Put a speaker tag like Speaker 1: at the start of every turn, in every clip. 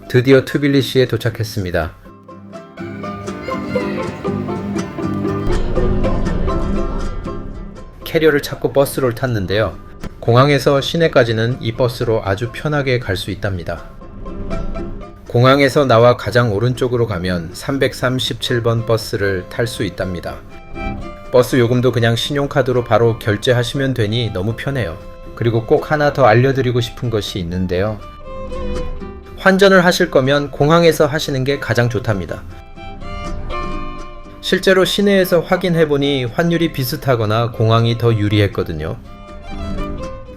Speaker 1: 드디어 트빌리시에 도착했습니다. 캐리어를 찾고 버스를 탔는데요. 공항에서 시내까지는 이 버스로 아주 편하게 갈 수 있답니다. 공항에서 나와 가장 오른쪽으로 가면 337번 버스를 탈 수 있답니다. 버스 요금도 그냥 신용카드로 바로 결제하시면 되니 너무 편해요. 그리고 꼭 하나 더 알려드리고 싶은 것이 있는데요. 환전을 하실 거면 공항에서 하시는 게 가장 좋답니다. 실제로 시내에서 확인해보니 환율이 비슷하거나 공항이 더 유리했거든요.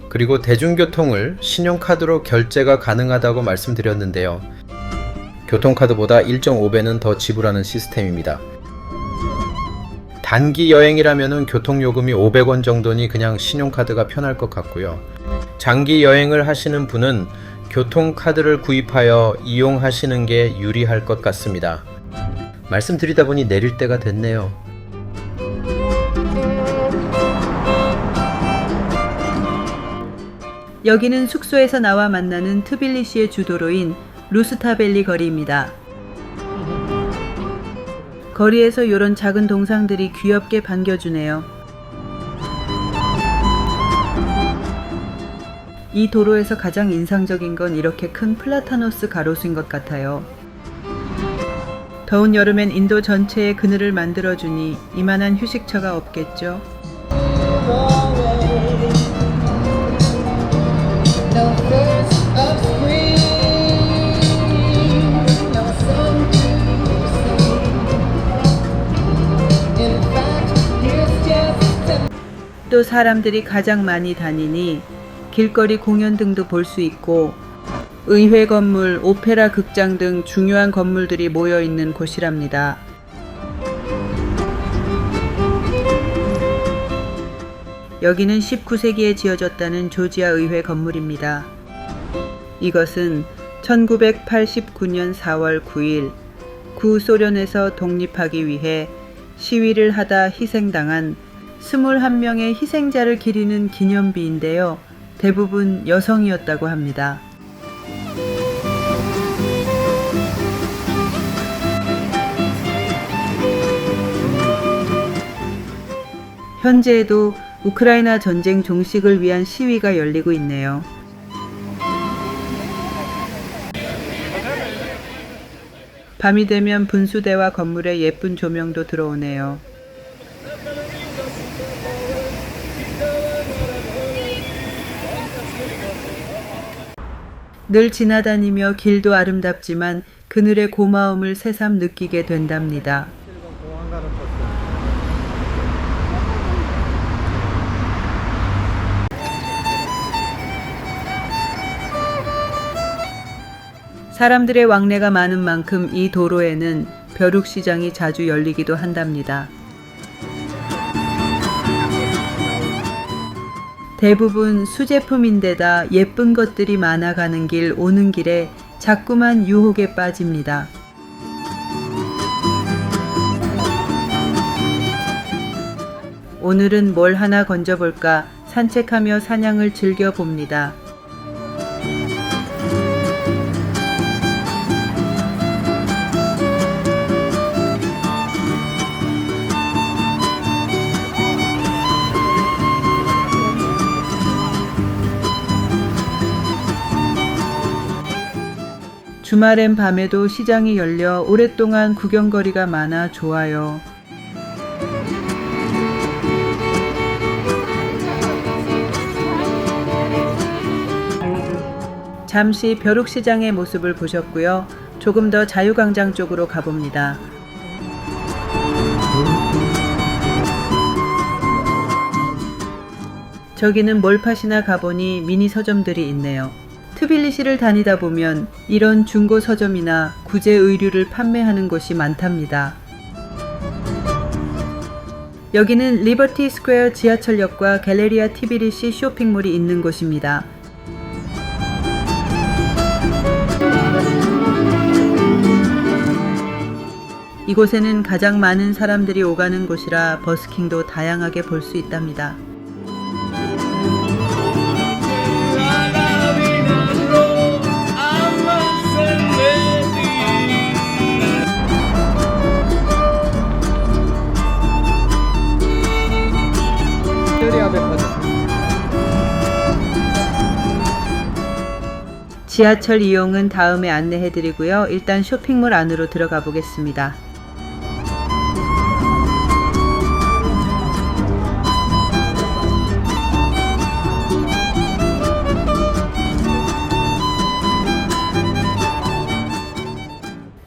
Speaker 1: 그리고 대중교통을 신용카드로 결제가 가능하다고 말씀드렸는데요. 교통카드보다 1.5배는 더 지불하는 시스템입니다. 단기 여행이라면 교통요금이 500원 정도니 그냥 신용카드가 편할 것 같고요. 장기 여행을 하시는 분은 교통카드를 구입하여 이용하시는 게 유리할 것 같습니다. 말씀드리다 보니 내릴 때가 됐네요.
Speaker 2: 여기는 숙소에서 나와 만나는 트빌리시의 주도로인 루스타벨리 거리입니다. 거리에서 이런 작은 동상들이 귀엽게 반겨주네요. 이 도로에서 가장 인상적인 건 이렇게 큰 플라타노스 가로수인 것 같아요. 더운 여름엔 인도 전체에 그늘을 만들어주니 이만한 휴식처가 없겠죠. 또 사람들이 가장 많이 다니니 길거리 공연 등도 볼 수 있고 의회 건물, 오페라 극장 등 중요한 건물들이 모여 있는 곳이랍니다. 여기는 19세기에 지어졌다는 조지아 의회 건물입니다. 이것은 1989년 4월 9일 구소련에서 독립하기 위해 시위를 하다 희생당한 21명의 희생자를 기리는 기념비인데요. 대부분 여성이었다고 합니다. 현재에도 우크라이나 전쟁 종식을 위한 시위가 열리고 있네요. 밤이 되면 분수대와 건물에 예쁜 조명도 들어오네요. 늘 지나다니며 길도 아름답지만 그늘의 고마움을 새삼 느끼게 된답니다. 사람들의 왕래가 많은 만큼 이 도로에는 벼룩시장이 자주 열리기도 한답니다. 대부분 수제품인데다 예쁜 것들이 많아가는 길 오는 길에 자꾸만 유혹에 빠집니다. 오늘은 뭘 하나 건져볼까 산책하며 사냥을 즐겨봅니다. 주말엔 밤에도 시장이 열려 오랫동안 구경거리가 많아 좋아요. 잠시 벼룩시장의 모습을 보셨고요. 조금 더 자유광장 쪽으로 가봅니다. 저기는 몰팟이나 가보니 미니 서점들이 있네요. 트빌리시를 다니다 보면 이런 중고 서점이나 구제 의류를 판매하는 곳이 많답니다. 여기는 리버티 스퀘어 지하철역과 갤레리아 티비리시 쇼핑몰이 있는 곳입니다. 이곳에는 가장 많은 사람들이 오가는 곳이라 버스킹도 다양하게 볼 수 있답니다.
Speaker 3: I love you.
Speaker 2: 지하철 이용은 다음에 안내해드리고요. 일단 쇼핑몰 안으로 들어가 보겠습니다.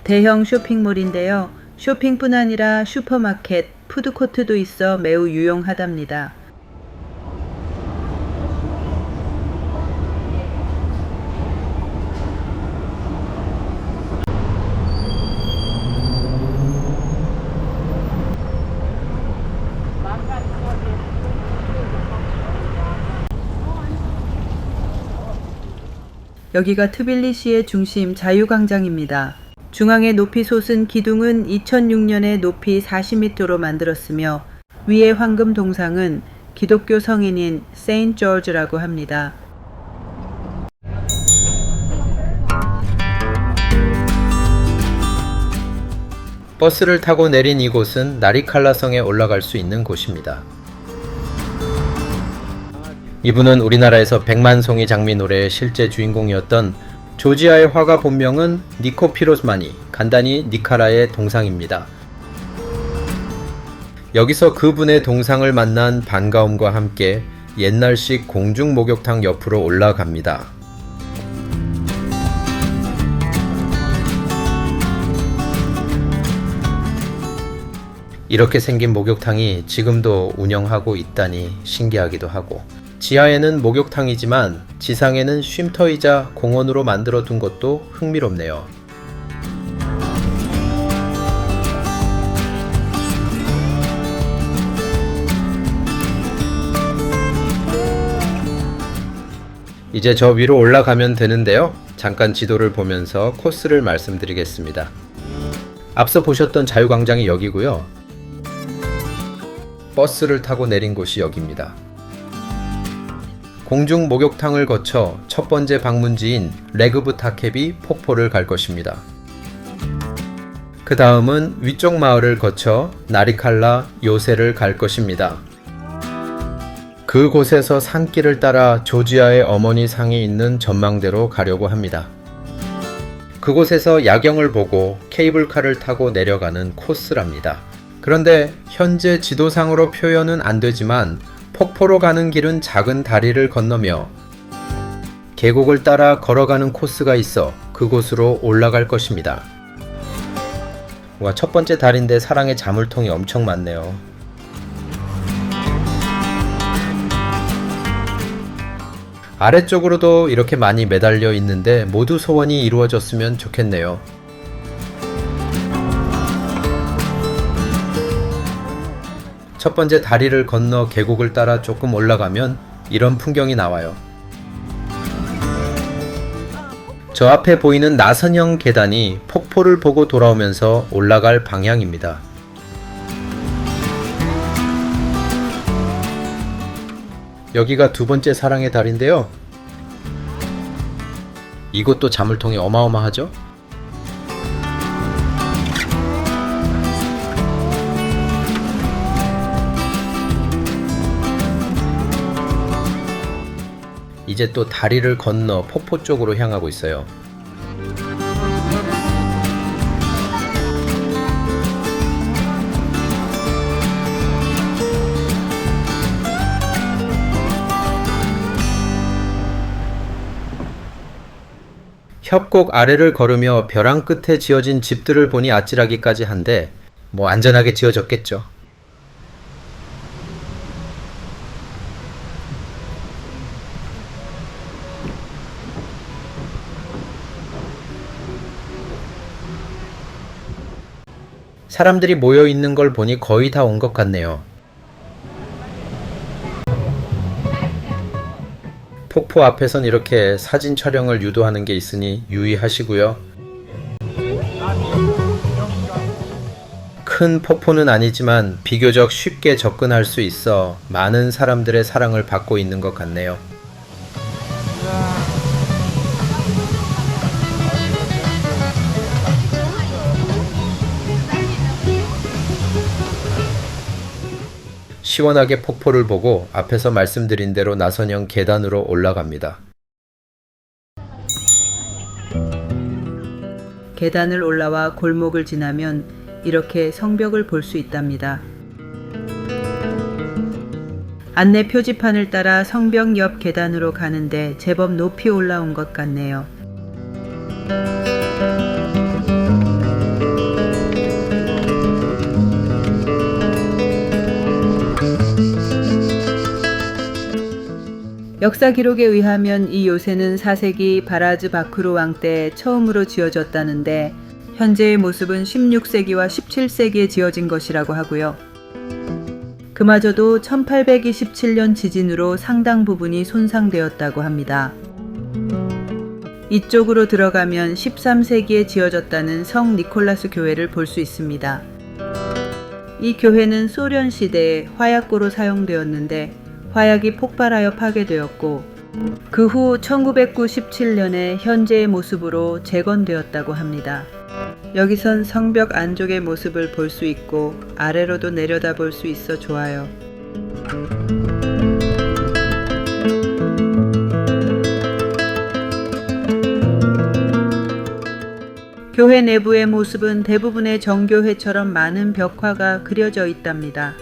Speaker 2: 대형 쇼핑몰인데요. 쇼핑뿐 아니라 슈퍼마켓, 푸드코트도 있어 매우 유용하답니다. 여기가 트빌리시의 중심 자유광장입니다. 중앙에 높이 솟은 기둥은 2006년에 높이 40m로 만들었으며 위의 황금 동상은 기독교 성인인 세인트 조지라고 합니다.
Speaker 1: 버스를 타고 내린 이곳은 나리칼라 성에 올라갈 수 있는 곳입니다. 이분은 우리나라에서 백만송이 장미 노래의 실제 주인공이었던 조지아의 화가 본명은 니코 피로스마니, 간단히 니카라의 동상입니다. 여기서 그분의 동상을 만난 반가움과 함께 옛날식 공중 목욕탕 옆으로 올라갑니다. 이렇게 생긴 목욕탕이 지금도 운영하고 있다니 신기하기도 하고, 지하에는 목욕탕이지만 지상에는 쉼터이자 공원으로 만들어 둔 것도 흥미롭네요. 이제 저 위로 올라가면 되는데요. 잠깐 지도를 보면서 코스를 말씀드리겠습니다. 앞서 보셨던 자유광장이 여기고요. 버스를 타고 내린 곳이 여기입니다. 공중 목욕탕을 거쳐 첫 번째 방문지인 레그브 타케비 폭포를 갈 것입니다. 그 다음은 위쪽 마을을 거쳐 나리칼라 요새를 갈 것입니다. 그곳에서 산길을 따라 조지아의 어머니 상이 있는 전망대로 가려고 합니다. 그곳에서 야경을 보고 케이블카를 타고 내려가는 코스랍니다. 그런데 현재 지도상으로 표현은 안 되지만 폭포로 가는 길은 작은 다리를 건너며 계곡을 따라 걸어가는 코스가 있어 그곳으로 올라갈 것입니다. 와, 첫 번째 다리인데 사랑의 자물통이 엄청 많네요. 아래쪽으로도 이렇게 많이 매달려 있는데 모두 소원이 이루어졌으면 좋겠네요. 첫 번째 다리를 건너 계곡을 따라 조금 올라가면 이런 풍경이 나와요. 저 앞에 보이는 나선형 계단이 폭포를 보고 돌아오면서 올라갈 방향입니다. 여기가 두 번째 사랑의 다리인데요. 이곳도 자물통이 어마어마하죠? 이제 또 다리를 건너 폭포 쪽으로 향하고 있어요. 협곡 아래를 걸으며 벼랑 끝에 지어진 집들을 보니 아찔하기까지 한데 뭐 안전하게 지어졌겠죠. 사람들이 모여 있는 걸 보니 거의 다 온 것 같네요. 폭포 앞에선 이렇게 사진 촬영을 유도하는 게 있으니 유의하시고요. 큰 폭포는 아니지만 비교적 쉽게 접근할 수 있어 많은 사람들의 사랑을 받고 있는 것 같네요. 시원하게 폭포를 보고 앞에서 말씀드린 대로 나선형 계단으로 올라갑니다.
Speaker 2: 계단을 올라와 골목을 지나면 이렇게 성벽을 볼 수 있답니다. 안내 표지판을 따라 성벽 옆 계단으로 가는데 제법 높이 올라온 것 같네요. 역사 기록에 의하면 이 요새는 4세기 바라즈 바크루 왕 때 처음으로 지어졌다는데 현재의 모습은 16세기와 17세기에 지어진 것이라고 하고요. 그마저도 1827년 지진으로 상당 부분이 손상되었다고 합니다. 이쪽으로 들어가면 13세기에 지어졌다는 성 니콜라스 교회를 볼 수 있습니다. 이 교회는 소련 시대에 화약고로 사용되었는데 화약이 폭발하여 파괴되었고 그 후 1997년에 현재의 모습으로 재건되었다고 합니다. 여기선 성벽 안쪽의 모습을 볼 수 있고 아래로도 내려다 볼 수 있어 좋아요. 교회 내부의 모습은 대부분의 정교회처럼 많은 벽화가 그려져 있답니다.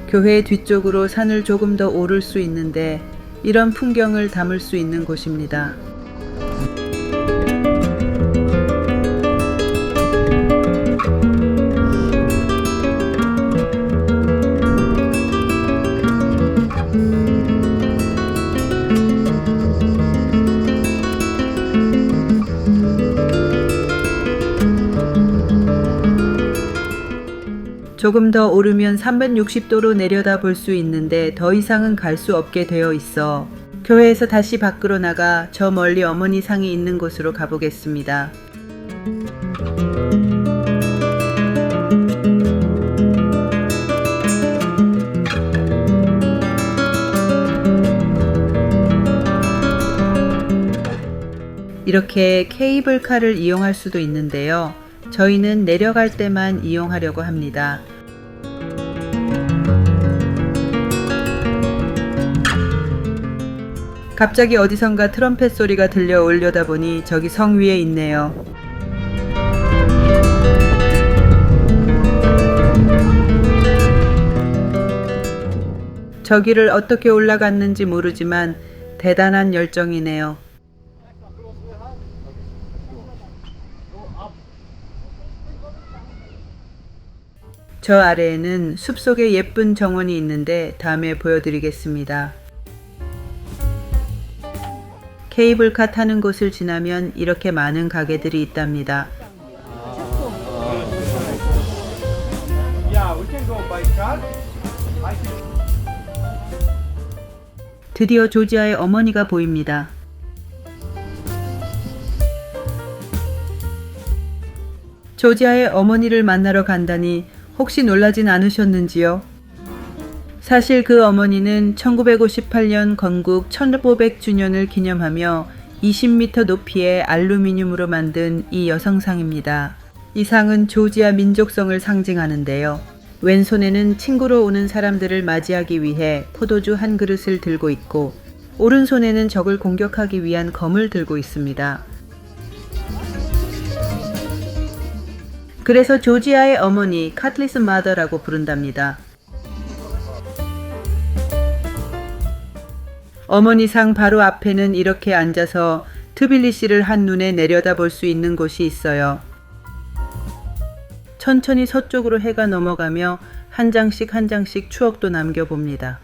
Speaker 2: 교회 뒤쪽으로 산을 조금 더 오를 수 있는데 이런 풍경을 담을 수 있는 곳입니다. 조금 더 오르면 360도로 내려다 볼 수 있는데 더 이상은 갈 수 없게 되어 있어 교회에서 다시 밖으로 나가 저 멀리 어머니 상이 있는 곳으로 가보겠습니다. 이렇게 케이블카를 이용할 수도 있는데요. 저희는 내려갈 때만 이용하려고 합니다. 갑자기 어디선가 트럼펫 소리가 들려 올려다보니 저기 성 위에 있네요. 저기를 어떻게 올라갔는지 모르지만 대단한 열정이네요. 저 아래에는 숲속에 예쁜 정원이 있는데 다음에 보여드리겠습니다. 케이블카 타는 곳을 지나면 이렇게 많은 가게들이 있답니다. 드디어 조지아의 어머니가 보입니다. 조지아의 어머니를 만나러 간다니 혹시 놀라진 않으셨는지요? 사실 그 어머니는 1958년 건국 1500주년을 기념하며 20m 높이의 알루미늄으로 만든 이 여성상입니다. 이 상은 조지아 민족성을 상징하는데요. 왼손에는 친구로 오는 사람들을 맞이하기 위해 포도주 한 그릇을 들고 있고 오른손에는 적을 공격하기 위한 검을 들고 있습니다. 그래서 조지아의 어머니 카틀리스 마더라고 부른답니다. 어머니 상 바로 앞에는 이렇게 앉아서 트빌리시를 한눈에 내려다볼 수 있는 곳이 있어요. 천천히 서쪽으로 해가 넘어가며 한 장씩 한 장씩 추억도 남겨봅니다.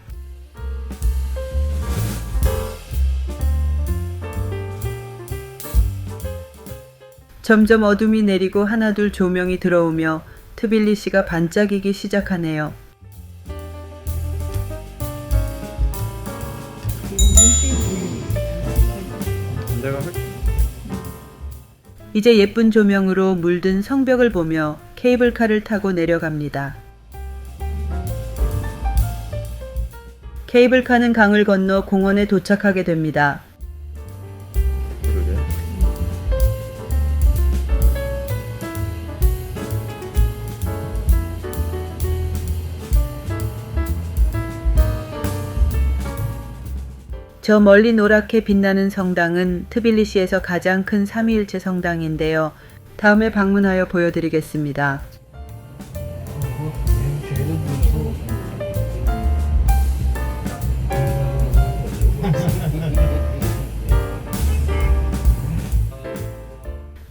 Speaker 2: 점점 어둠이 내리고 하나둘 조명이 들어오며 트빌리시가 반짝이기 시작하네요. 이제 예쁜 조명으로 물든 성벽을 보며 케이블카를 타고 내려갑니다. 케이블카는 강을 건너 공원에 도착하게 됩니다. 저 멀리 노랗게 빛나는 성당은 트빌리시에서 가장 큰 삼위일체 성당인데요. 다음에 방문하여 보여드리겠습니다.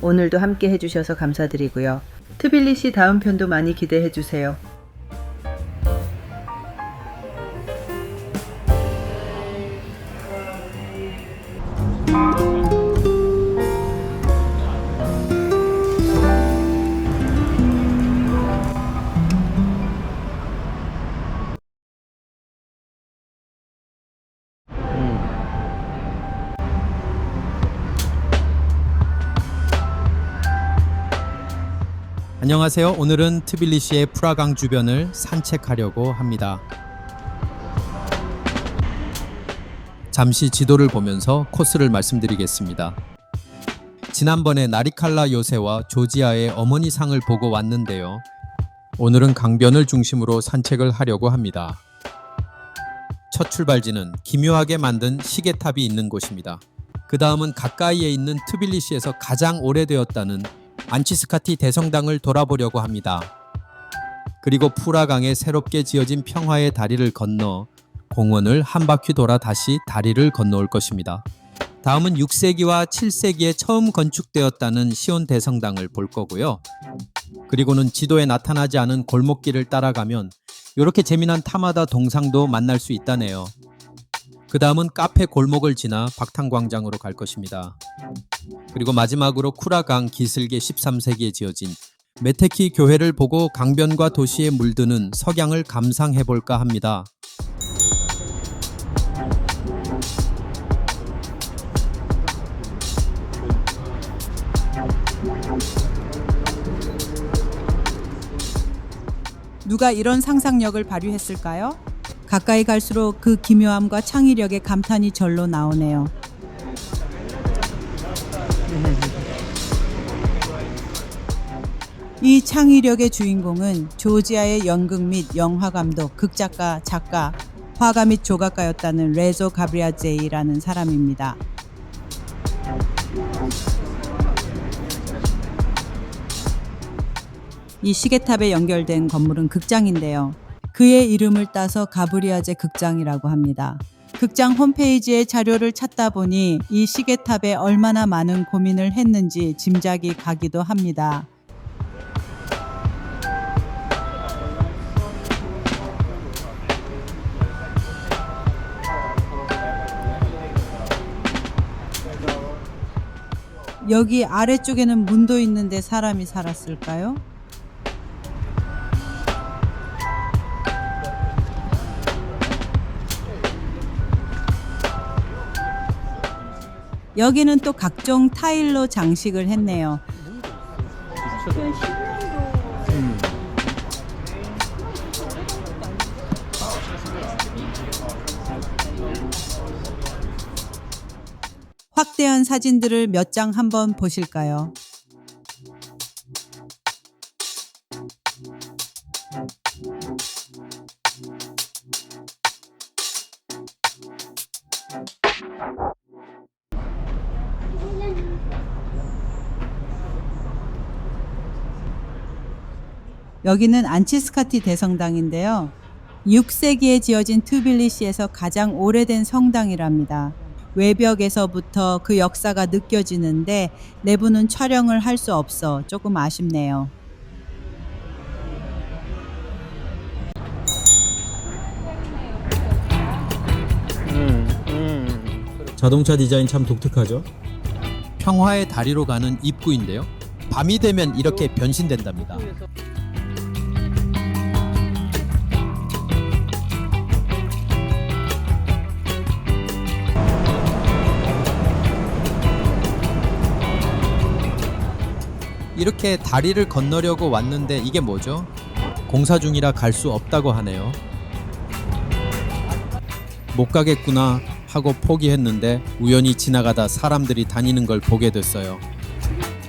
Speaker 2: 오늘도 함께 해주셔서 감사드리고요. 트빌리시 다음 편도 많이 기대해주세요.
Speaker 1: 안녕하세요. 오늘은 트빌리시의 프라강 주변을 산책하려고 합니다. 잠시 지도를 보면서 코스를 말씀드리겠습니다. 지난번에 나리칼라 요새와 조지아의 어머니 상을 보고 왔는데요. 오늘은 강변을 중심으로 산책을 하려고 합니다. 첫 출발지는 기묘하게 만든 시계탑이 있는 곳입니다. 그 다음은 가까이에 있는 트빌리시에서 가장 오래되었다는 안치스카티 대성당을 돌아보려고 합니다. 그리고 푸라강에 새롭게 지어진 평화의 다리를 건너 공원을 한 바퀴 돌아 다시 다리를 건너올 것입니다. 다음은 6세기와 7세기에 처음 건축되었다는 시온 대성당을 볼 거고요. 그리고는 지도에 나타나지 않은 골목길을 따라가면 이렇게 재미난 타마다 동상도 만날 수 있다네요. 그 다음은 카페 골목을 지나 박탕광장으로 갈 것입니다. 그리고 마지막으로 쿠라강 기슭에 13세기에 지어진 메테키 교회를 보고 강변과 도시에 물드는 석양을 감상해볼까 합니다.
Speaker 2: 누가 이런 상상력을 발휘했을까요? 가까이 갈수록 그 기묘함과 창의력의 감탄이 절로 나오네요. 이 창의력의 주인공은 조지아의 연극 및 영화 감독, 극작가, 작가, 화가 및 조각가였다는 레조 가브리아제이라는 사람입니다. 이 시계탑에 연결된 건물은 극장인데요. 그의 이름을 따서 가브리아제 극장이라고 합니다. 극장 홈페이지에 자료를 찾다 보니 이 시계탑에 얼마나 많은 고민을 했는지 짐작이 가기도 합니다. 여기 아래쪽에는 문도 있는데 사람이 살았을까요? 여기는 또 각종 타일로 장식을 했네요. 확대한 사진들을 몇 장 한번 보실까요? 여기는 안치스카티 대성당인데요. 6세기에 지어진 트빌리시에서 가장 오래된 성당이랍니다. 외벽에서부터 그 역사가 느껴지는데 내부는 촬영을 할 수 없어 조금 아쉽네요.
Speaker 1: 자동차 디자인 참 독특하죠? 평화의 다리로 가는 입구인데요. 밤이 되면 이렇게 변신된답니다. 이렇게 다리를 건너려고 왔는데 이게 뭐죠? 공사 중이라 갈 수 없다고 하네요. 못 가겠구나 하고 포기했는데 우연히 지나가다 사람들이 다니는 걸 보게 됐어요.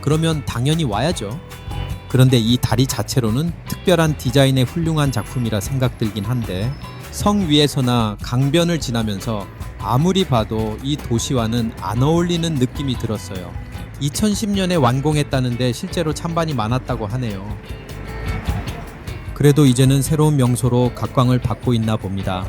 Speaker 1: 그러면 당연히 와야죠. 그런데 이 다리 자체로는 특별한 디자인의 훌륭한 작품이라 생각들긴 한데 성 위에서나 강변을 지나면서 아무리 봐도 이 도시와는 안 어울리는 느낌이 들었어요. 2010년에 완공했다는데 실제로 찬반이 많았다고 하네요. 그래도 이제는 새로운 명소로 각광을 받고 있나 봅니다.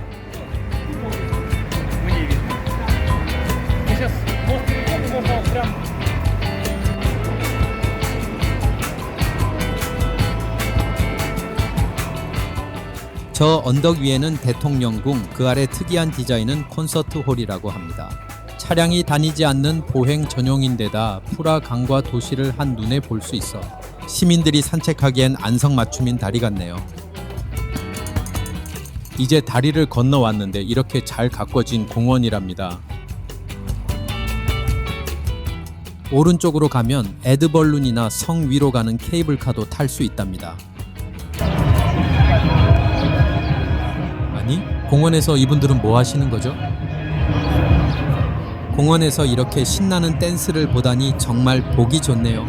Speaker 1: 저 언덕 위에는 대통령궁, 그 아래 특이한 디자인은 콘서트홀이라고 합니다. 차량이 다니지 않는 보행 전용인데다 프라 강과 도시를 한눈에 볼 수 있어 시민들이 산책하기엔 안성맞춤인 다리 같네요. 이제 다리를 건너왔는데 이렇게 잘 가꿔진 공원이랍니다. 오른쪽으로 가면 에드벌룬이나 성 위로 가는 케이블카도 탈 수 있답니다. 아니, 공원에서 이분들은 뭐 하시는 거죠? 공원에서 이렇게 신나는 댄스를 보다니 정말 보기 좋네요.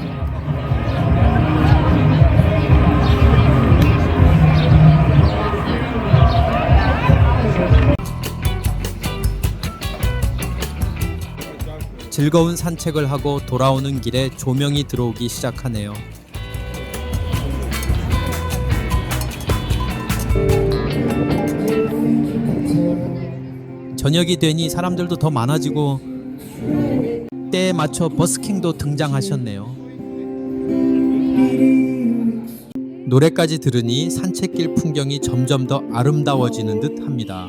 Speaker 1: 즐거운 산책을 하고 돌아오는 길에 조명이 들어오기 시작하네요. 저녁이 되니 사람들도 더 많아지고 때에 맞춰 버스킹도 등장하셨네요. 노래까지 들으니 산책길 풍경이 점점 더 아름다워지는 듯 합니다.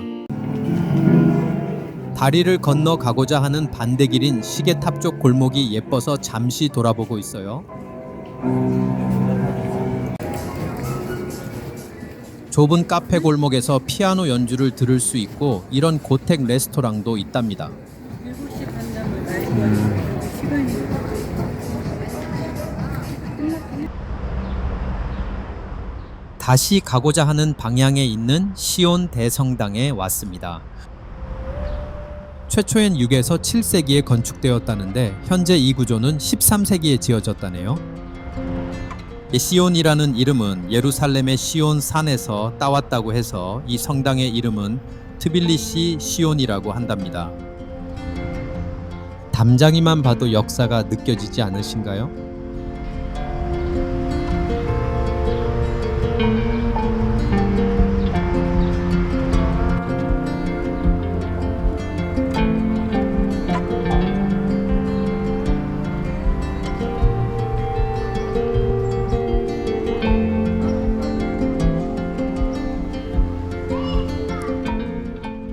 Speaker 1: 다리를 건너 가고자 하는 반대길인 시계탑 쪽 골목이 예뻐서 잠시 돌아보고 있어요. 좁은 카페 골목에서 피아노 연주를 들을 수 있고 이런 고택 레스토랑도 있답니다.
Speaker 2: 7시 반쯤 날이면 시간이
Speaker 1: 다시 가고자 하는 방향에 있는 시온 대성당에 왔습니다. 최초엔 6에서 7세기에 건축되었다는데 현재 이 구조는 13세기에 지어졌다네요. 시온이라는 이름은 예루살렘의 시온 산에서 따왔다고 해서 이 성당의 이름은 트빌리시 시온이라고 한답니다. 담장이만 봐도 역사가 느껴지지 않으신가요?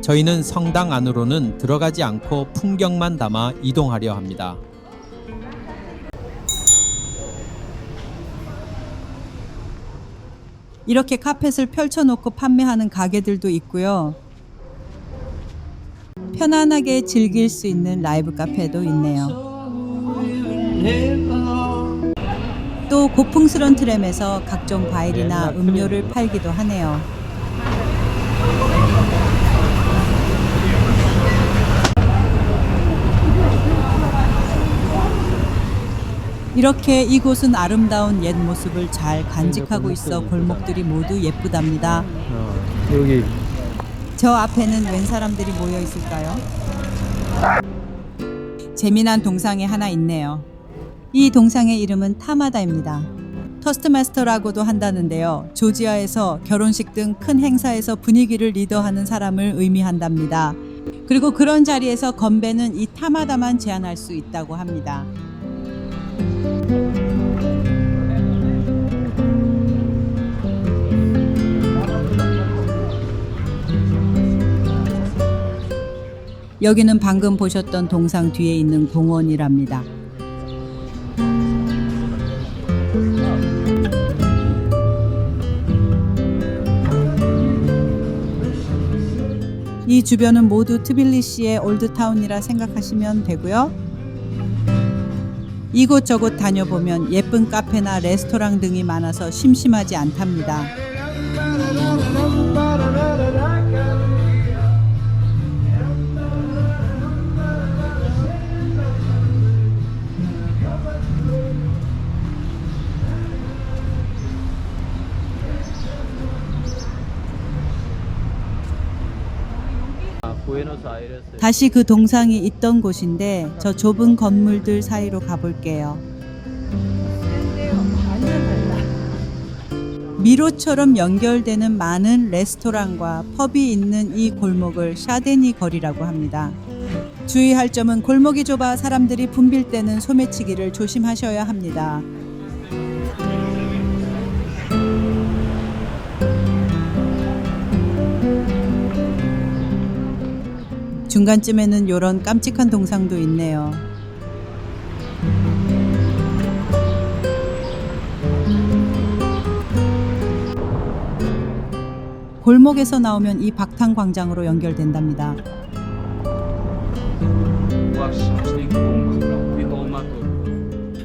Speaker 1: 저희는 성당 안으로는 들어가지 않고 풍경만 담아 이동하려 합니다.
Speaker 2: 이렇게 카펫을 펼쳐놓고 판매하는 가게들도 있고요. 편안하게 즐길 수 있는 라이브 카페도 있네요. 또 고풍스런 트램에서 각종 과일이나 음료를 팔기도 하네요. 이렇게 이곳은 아름다운 옛 모습을 잘 간직하고 있어 골목들이 모두 예쁘답니다.
Speaker 1: 여기
Speaker 2: 저 앞에는 웬 사람들이 모여 있을까요? 재미난 동상이 하나 있네요. 이 동상의 이름은 타마다입니다. 토스트마스터라고도 한다는데요. 조지아에서 결혼식 등 큰 행사에서 분위기를 리더하는 사람을 의미한답니다. 그리고 그런 자리에서 건배는 이 타마다만 제안할 수 있다고 합니다. 여기는 방금 보셨던 동상 뒤에 있는 공원이랍니다. 이 주변은 모두 트빌리시의 올드타운이라 생각하시면 되고요. 이곳저곳 다녀보면 예쁜 카페나 레스토랑 등이 많아서 심심하지 않답니다. 다시 그 동상이 있던 곳인데 저 좁은 건물들 사이로 가볼게요. 미로처럼 연결되는 많은 레스토랑과 펍이 있는 이 골목을 샤데니 거리라고 합니다. 주의할 점은 골목이 좁아 사람들이 붐빌 때는 소매치기를 조심하셔야 합니다. 중간쯤에는 이런 깜찍한 동상도 있네요. 골목에서 나오면 이 박탕 광장으로 연결된답니다.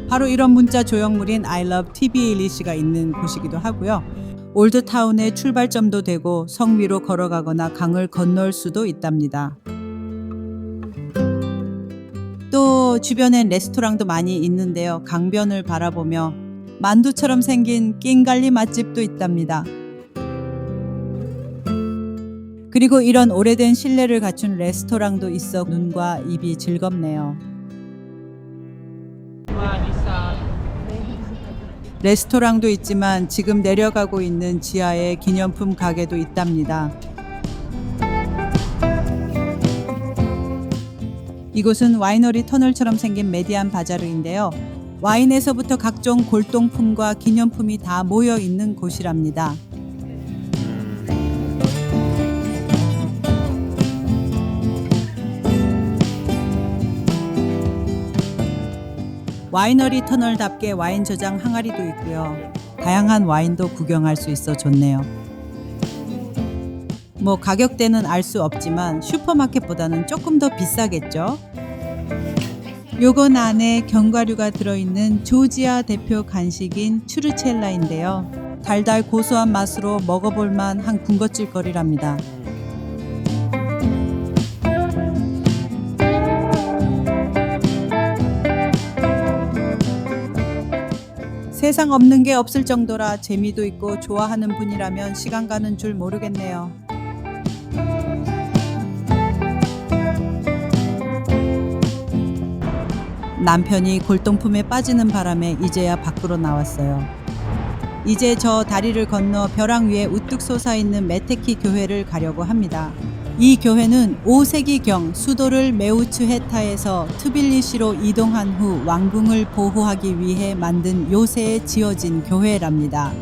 Speaker 2: 바로 이런 문자 조형물인 I love TBA리시가 있는 곳이기도 하고요. 올드타운의 출발점도 되고 성 위로 걸어가거나 강을 건널 수도 있답니다. 또 주변엔 레스토랑도 많이 있는데요. 강변을 바라보며 만두처럼 생긴 낑갈리 맛집도 있답니다. 그리고 이런 오래된 실내를 갖춘 레스토랑도 있어 눈과 입이 즐겁네요. 레스토랑도 있지만 지금 내려가고 있는 지하에 기념품 가게도 있답니다. 이곳은 와이너리 터널처럼 생긴 메디안 바자르인데요. 와인에서부터 각종 골동품과 기념품이 다 모여 있는 곳이랍니다. 와이너리 터널답게 와인 저장 항아리도 있고요. 다양한 와인도 구경할 수 있어 좋네요. 뭐 가격대는 알 수 없지만 슈퍼마켓보다는 조금 더 비싸겠죠? 요건 안에 견과류가 들어있는 조지아 대표 간식인 추르첼라인데요. 달달 고소한 맛으로 먹어볼만 한 군것질거리랍니다. 세상 없는 게 없을 정도라 재미도 있고 좋아하는 분이라면 시간 가는 줄 모르겠네요. 남편이 골동품에 빠지는 바람에 이제야 밖으로 나왔어요. 이제 저 다리를 건너 벼랑 위에 우뚝 솟아있는 메테키 교회를 가려고 합니다. 이 교회는 5세기경 수도를 메우츠헤타에서 트빌리시로 이동한 후 왕궁을 보호하기 위해 만든 요새에 지어진 교회랍니다.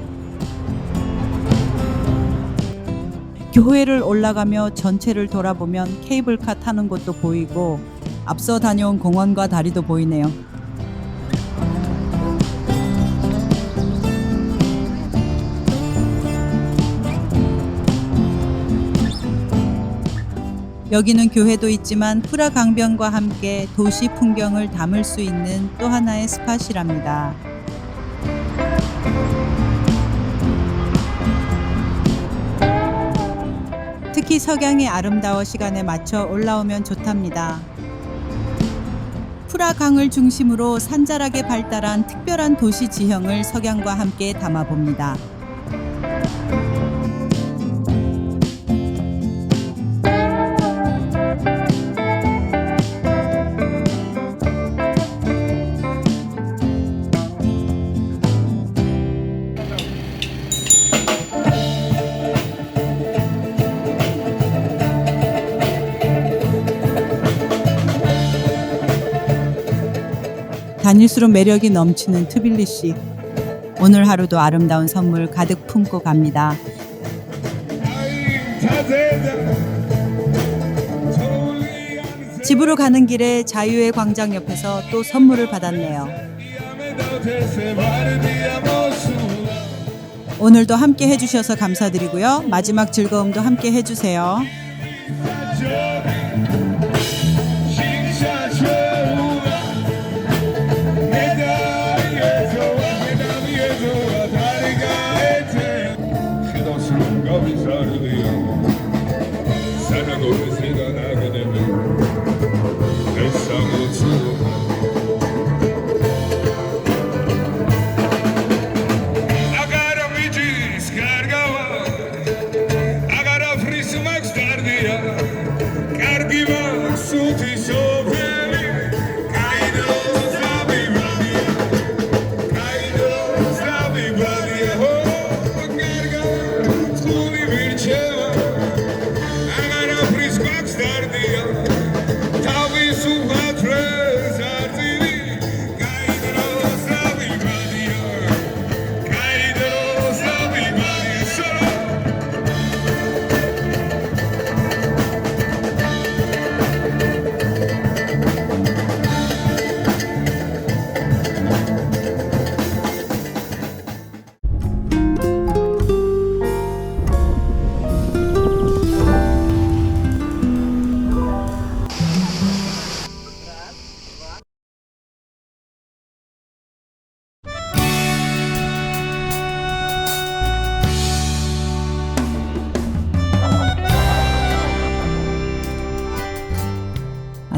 Speaker 2: 교회를 올라가며 전체를 돌아보면 케이블카 타는 곳도 보이고 앞서 다녀온 공원과 다리도 보이네요. 여기는 교회도 있지만 프라 강변과 함께 도시 풍경을 담을 수 있는 또 하나의 스팟이랍니다. 특히 석양이 아름다워 시간에 맞춰 올라오면 좋답니다. 프라 강을 중심으로 산자락에 발달한 특별한 도시 지형을 석양과 함께 담아봅니다. 다닐수록 매력이 넘치는 트빌리시. 오늘 하루도 아름다운 선물 가득 품고 갑니다. 집으로 가는 길에 자유의 광장 옆에서 또 선물을 받았네요. 오늘도 함께 해주셔서 감사드리고요. 마지막 즐거움도 함께 해주세요.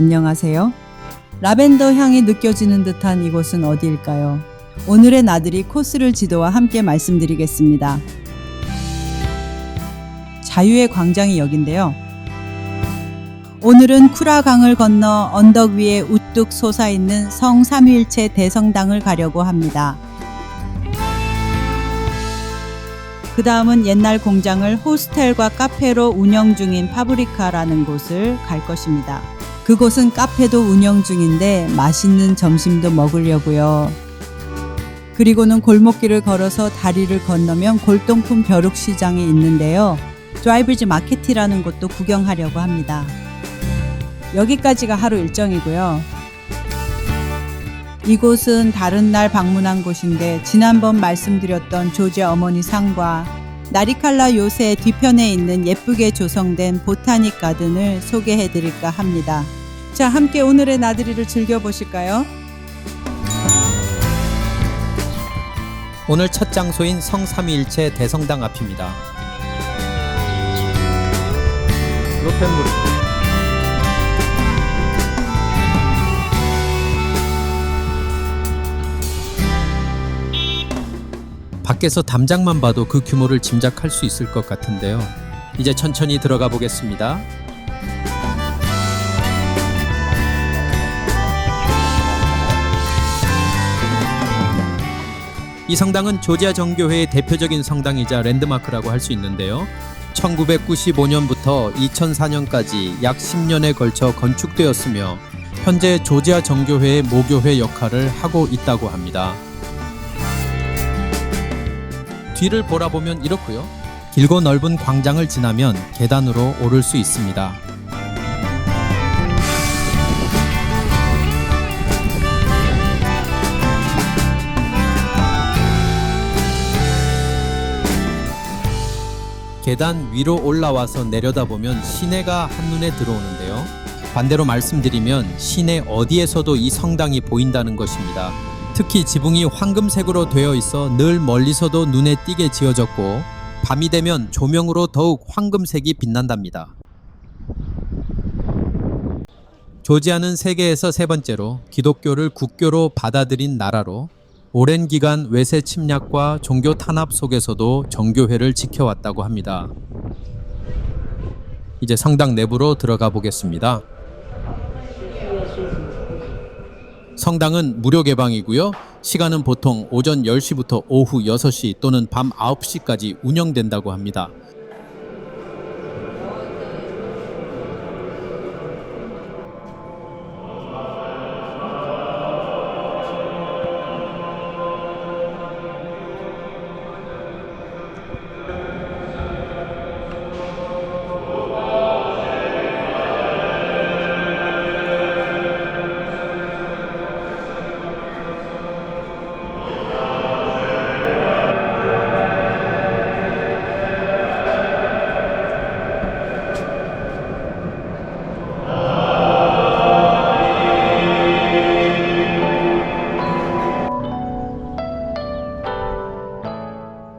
Speaker 2: 안녕하세요. 라벤더 향이 느껴지는 듯한 이곳은 어디일까요? 오늘의 나들이 코스를 지도와 함께 말씀드리겠습니다. 자유의 광장이 여긴데요. 오늘은 쿠라강을 건너 언덕 위에 우뚝 솟아있는 성삼위일체 대성당을 가려고 합니다. 그 다음은 옛날 공장을 호스텔과 카페로 운영 중인 파브리카라는 곳을 갈 것입니다. 그곳은 카페도 운영 중인데 맛있는 점심도 먹으려고요. 그리고는 골목길을 걸어서 다리를 건너면 골동품 벼룩시장이 있는데요. 드라이브즈 마켓이라는 곳도 구경하려고 합니다. 여기까지가 하루 일정이고요. 이곳은 다른 날 방문한 곳인데 지난번 말씀드렸던 조지아 어머니 상과 나리칼라 요새 뒤편에 있는 예쁘게 조성된 보타닉 가든을 소개해 드릴까 합니다. 자, 함께 오늘의 나들이를 즐겨보실까요?
Speaker 1: 오늘 첫 장소인 성삼위일체 대성당 앞입니다. 로펜부르 밖에서 담장만 봐도 그 규모를 짐작할 수 있을 것 같은데요. 이제 천천히 들어가 보겠습니다. 이 성당은 조지아 정교회의 대표적인 성당이자 랜드마크라고 할 수 있는데요. 1995년부터 2004년까지 약 10년에 걸쳐 건축되었으며 현재 조지아 정교회의 모교회 역할을 하고 있다고 합니다. 뒤를 돌아보면 이렇고요. 길고 넓은 광장을 지나면 계단으로 오를 수 있습니다. 계단 위로 올라와서 내려다보면 시내가 한눈에 들어오는데요. 반대로 말씀드리면 시내 어디에서도 이 성당이 보인다는 것입니다. 특히 지붕이 황금색으로 되어 있어 늘 멀리서도 눈에 띄게 지어졌고 밤이 되면 조명으로 더욱 황금색이 빛난답니다. 조지아는 세계에서 세 번째로 기독교를 국교로 받아들인 나라로 오랜 기간 외세 침략과 종교 탄압 속에서도 정교회를 지켜왔다고 합니다. 이제 성당 내부로 들어가 보겠습니다. 성당은 무료 개방이고요. 시간은 보통 오전 10시부터 오후 6시 또는 밤 9시까지 운영된다고 합니다.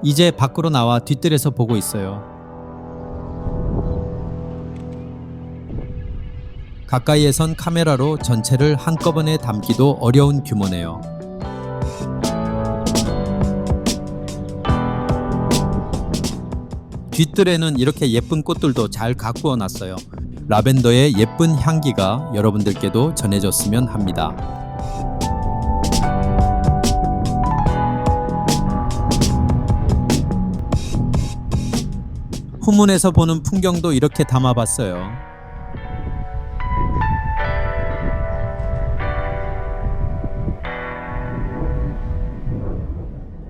Speaker 1: 이제 밖으로 나와 뒤뜰에서 보고 있어요. 가까이에선 카메라로 전체를 한꺼번에 담기도 어려운 규모네요. 뒤뜰에는 이렇게 예쁜 꽃들도 잘 가꾸어 놨어요. 라벤더의 예쁜 향기가 여러분들께도 전해졌으면 합니다. 후문에서 보는 풍경도 이렇게 담아봤어요.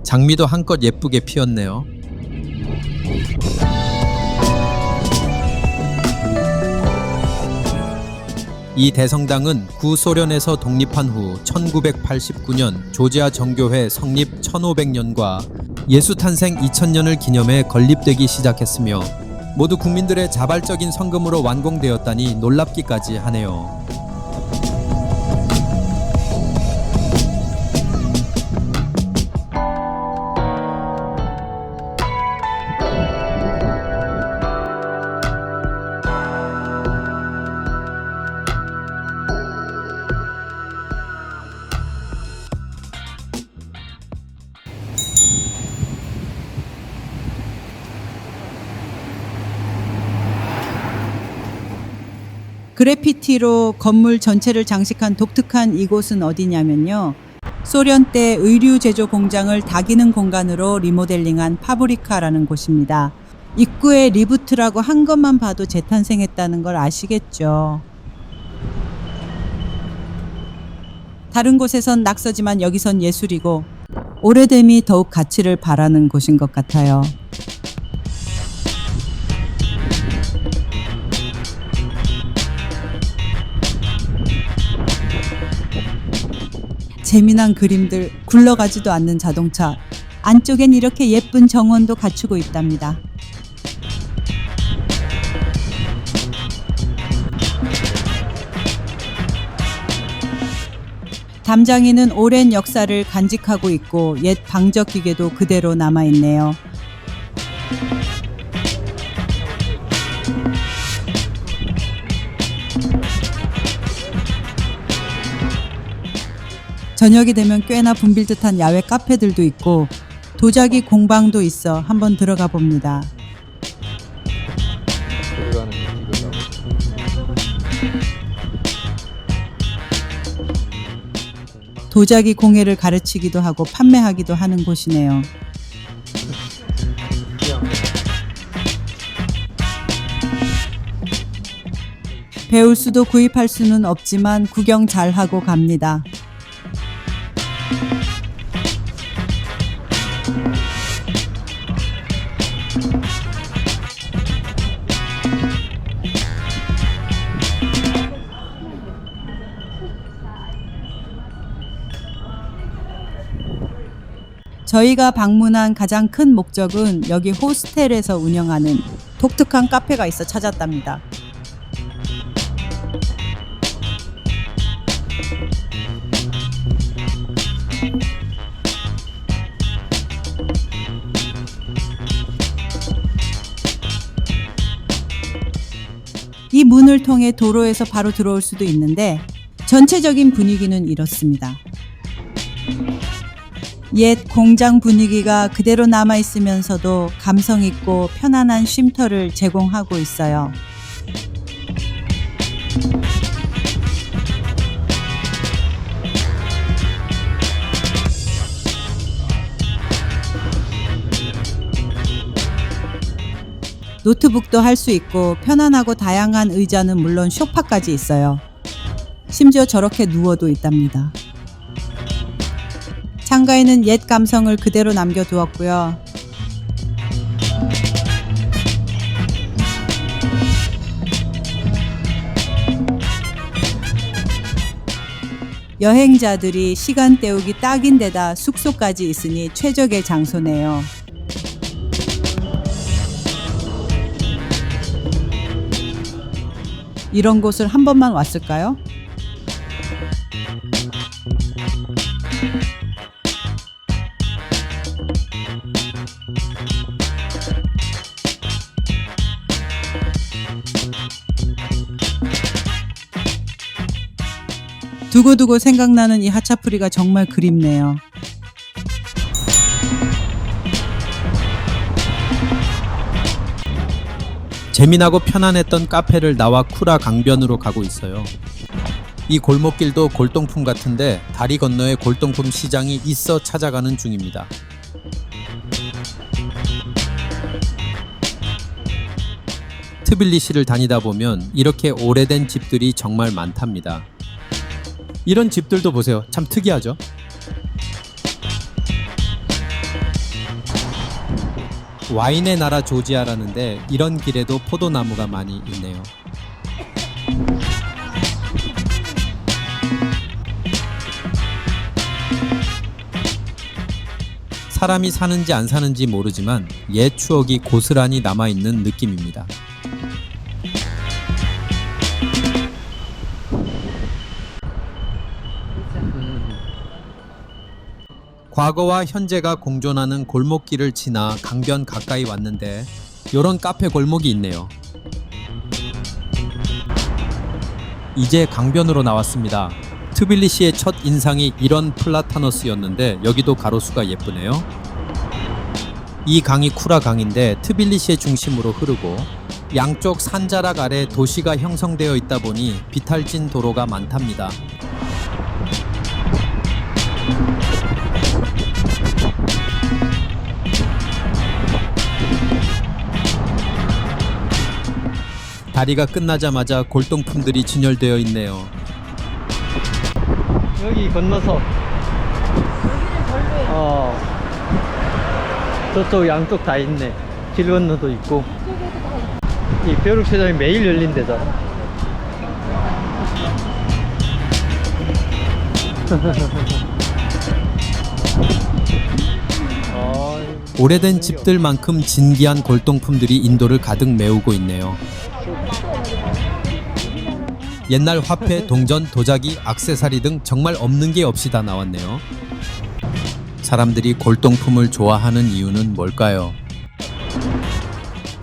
Speaker 1: 장미도 한껏 예쁘게 피었네요. 이 대성당은 구소련에서 독립한 후 1989년 조지아 정교회 성립 1500년과 예수 탄생 2000년을 기념해 건립되기 시작했으며 모두 국민들의 자발적인 성금으로 완공되었다니 놀랍기까지 하네요.
Speaker 2: 그래피티로 건물 전체를 장식한 독특한 이곳은 어디냐면요. 소련 때 의류 제조 공장을 다기능 공간으로 리모델링한 파브리카라는 곳입니다. 입구에 리부트라고 한 것만 봐도 재탄생했다는 걸 아시겠죠. 다른 곳에선 낙서지만 여기선 예술이고 오래됨이 더욱 가치를 바라는 곳인 것 같아요. 재미난 그림들, 굴러가지도 않는 자동차, 안쪽엔 이렇게 예쁜 정원도 갖추고 있답니다. 담장이는 오랜 역사를 간직하고 있고 옛 방적 기계도 그대로 남아있네요. 저녁이 되면 꽤나 붐빌 듯한 야외 카페들도 있고 도자기 공방도 있어 한번 들어가 봅니다. 도자기 공예를 가르치기도 하고 판매하기도 하는 곳이네요. 배울 수도 구입할 수는 없지만 구경 잘 하고 갑니다. 저희가 방문한 가장 큰 목적은 여기 호스텔에서 운영하는 독특한 카페가 있어 찾았답니다. 이 문을 통해 도로에서 바로 들어올 수도 있는데 전체적인 분위기는 이렇습니다. 옛 공장 분위기가 그대로 남아있으면서도 감성 있고 편안한 쉼터를 제공하고 있어요. 노트북도 할 수 있고 편안하고 다양한 의자는 물론 소파까지 있어요. 심지어 저렇게 누워도 있답니다. 창가에는 옛 감성을 그대로 남겨두었고요. 여행자들이 시간 때우기 딱인데다 숙소까지 있으니 최적의 장소네요. 이런 곳을 한 번만 왔을까요? 두고두고 생각나는 이 하차프리가 정말 그립네요.
Speaker 1: 재미나고 편안했던 카페를 나와 쿠라 강변으로 가고 있어요. 이 골목길도 골동품 같은데 다리 건너에 골동품 시장이 있어 찾아가는 중입니다. 트빌리시를 다니다 보면 이렇게 오래된 집들이 정말 많답니다. 이런 집들도 보세요. 참 특이하죠? 와인의 나라 조지아라는데 이런 길에도 포도나무가 많이 있네요. 사람이 사는지 안 사는지 모르지만 옛 추억이 고스란히 남아있는 느낌입니다. 과거와 현재가 공존하는 골목길을 지나 강변 가까이 왔는데 요런 카페 골목이 있네요. 이제 강변으로 나왔습니다. 트빌리시의 첫 인상이 이런 플라타너스였는데 여기도 가로수가 예쁘네요. 이 강이 쿠라 강인데 트빌리시의 중심으로 흐르고 양쪽 산자락 아래 도시가 형성되어 있다 보니 비탈진 도로가 많답니다. 다리가 끝나자마자 골동품들이 진열되어 있네요.
Speaker 3: 여기 건너서 저쪽 양쪽 다 있네. 길 건너도 있고. 이 벼룩시장이 매일 열린대잖아.
Speaker 1: 오래된 집들만큼 진기한 골동품들이 인도를 가득 메우고 있네요. 옛날 화폐, 동전, 도자기, 액세서리 등 정말 없는 게 없이 다 나왔네요. 사람들이 골동품을 좋아하는 이유는 뭘까요?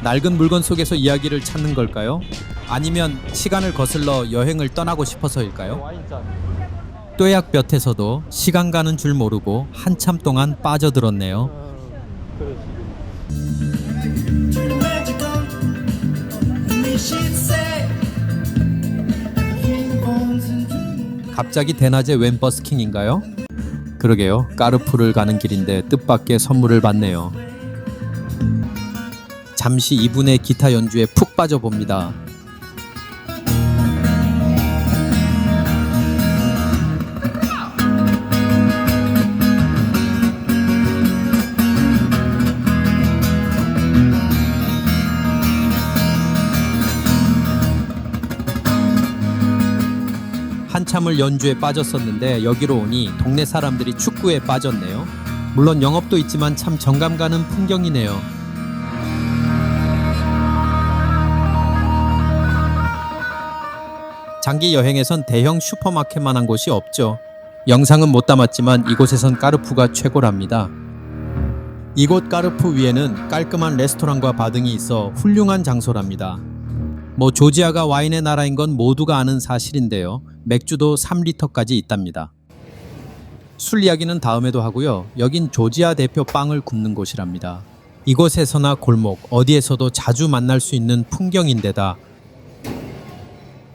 Speaker 1: 낡은 물건 속에서 이야기를 찾는 걸까요? 아니면 시간을 거슬러 여행을 떠나고 싶어서일까요? 뙤약볕에서도 시간 가는 줄 모르고 한참 동안 빠져들었네요. 갑자기 대낮에 웬 버스킹인가요? 그러게요. 까르푸를 가는 길인데 뜻밖의 선물을 받네요. 잠시 이분의 기타 연주에 푹 빠져봅니다. 한참을 연주에 빠졌었는데 여기로 오니 동네 사람들이 축구에 빠졌네요. 물론 영업도 있지만 참 정감 가는 풍경이네요. 장기 여행에선 대형 슈퍼마켓만한 곳이 없죠. 영상은 못 담았지만 이곳에선 까르푸가 최고랍니다. 이곳 까르푸 위에는 깔끔한 레스토랑과 바등이 있어 훌륭한 장소랍니다. 조지아가 와인의 나라인 건 모두가 아는 사실인데요. 맥주도 3리터까지 있답니다. 술 이야기는 다음에도 하고요. 여긴 조지아 대표 빵을 굽는 곳이랍니다. 이곳에서나 골목 어디에서도 자주 만날 수 있는 풍경인데다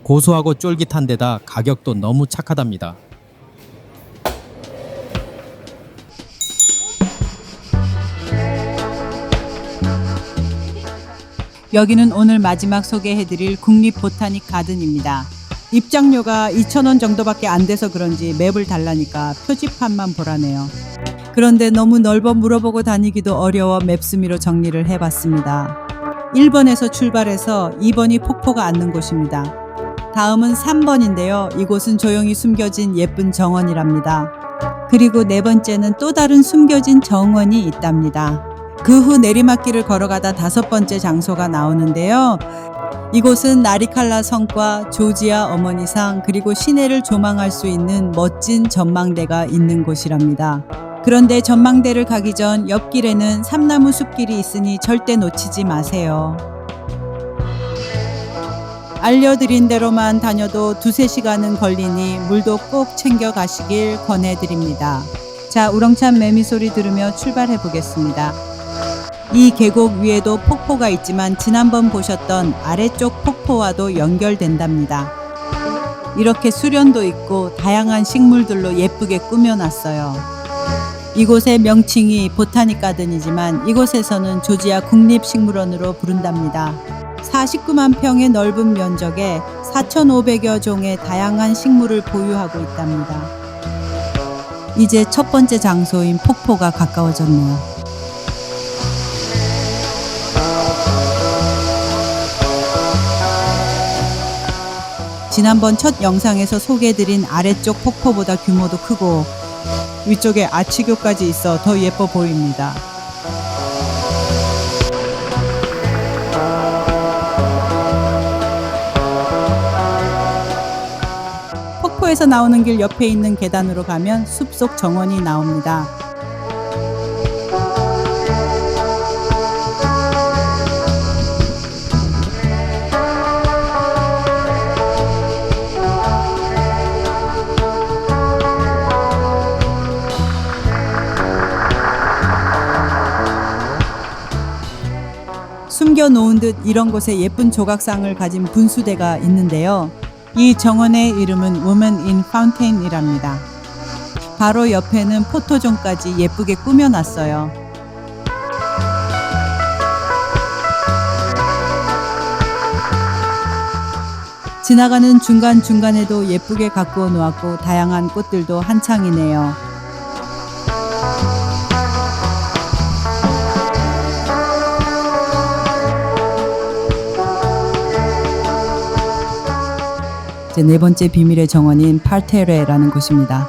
Speaker 1: 고소하고 쫄깃한 데다 가격도 너무 착하답니다.
Speaker 2: 여기는 오늘 마지막 소개해드릴 국립보타닉 가든입니다. 입장료가 2,000원 정도밖에 안 돼서 그런지 맵을 달라니까 표지판만 보라네요. 그런데 너무 넓어 물어보고 다니기도 어려워 맵스미로 정리를 해봤습니다. 1번에서 출발해서 2번이 폭포가 앉는 곳입니다. 다음은 3번인데요. 이곳은 조용히 숨겨진 예쁜 정원이랍니다. 그리고 4번째는 또 다른 숨겨진 정원이 있답니다. 그 후 내리막길을 걸어가다 5번째 장소가 나오는데요. 이곳은 나리칼라 성과, 조지아 어머니상, 그리고 시내를 조망할 수 있는 멋진 전망대가 있는 곳이랍니다. 그런데 전망대를 가기 전 옆길에는 삼나무 숲길이 있으니 절대 놓치지 마세요. 알려드린 대로만 다녀도 2-3시간은 걸리니 물도 꼭 챙겨 가시길 권해드립니다. 자, 우렁찬 매미 소리 들으며 출발해 보겠습니다. 이 계곡 위에도 폭포가 있지만 지난번 보셨던 아래쪽 폭포와도 연결된답니다. 이렇게 수련도 있고 다양한 식물들로 예쁘게 꾸며놨어요. 이곳의 명칭이 보타닉 가든이지만 이곳에서는 조지아 국립식물원으로 부른답니다. 49만 평의 넓은 면적에 4,500여 종의 다양한 식물을 보유하고 있답니다. 이제 첫 번째 장소인 폭포가 가까워졌네요. 지난번 첫 영상에서 소개해드린 아래쪽 폭포보다 규모도 크고 위쪽에 아치교까지 있어 더 예뻐 보입니다. 폭포에서 나오는 길 옆에 있는 계단으로 가면 숲속 정원이 나옵니다. 숨겨놓은 듯 이런 곳에 예쁜 조각상을 가진 분수대가 있는데요. 이 정원의 이름은 Women in Fountain이랍니다. 바로 옆에는 포토존까지 예쁘게 꾸며놨어요. 지나가는 중간중간에도 예쁘게 가꾸어 놓았고 다양한 꽃들도 한창이네요. 제 네 번째 비밀의 정원인 파르테레라는 곳입니다.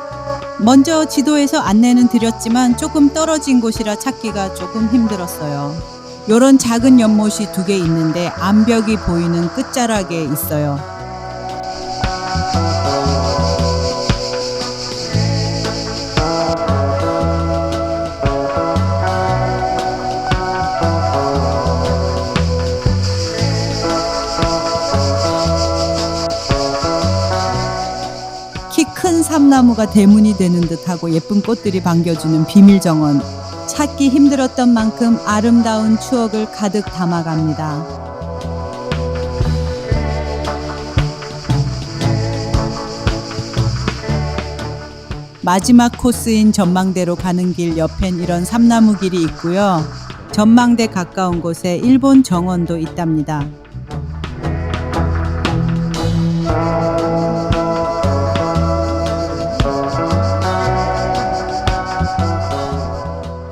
Speaker 2: 먼저 지도에서 안내는 드렸지만 조금 떨어진 곳이라 찾기가 조금 힘들었어요. 요런 작은 연못이 두 개 있는데 암벽이 보이는 끝자락에 있어요. 키 큰 삼나무가 대문이 되는 듯하고 예쁜 꽃들이 반겨주는 비밀정원. 찾기 힘들었던 만큼 아름다운 추억을 가득 담아갑니다. 마지막 코스인 전망대로 가는 길 옆엔 이런 삼나무 길이 있고요. 전망대 가까운 곳에 일본 정원도 있답니다.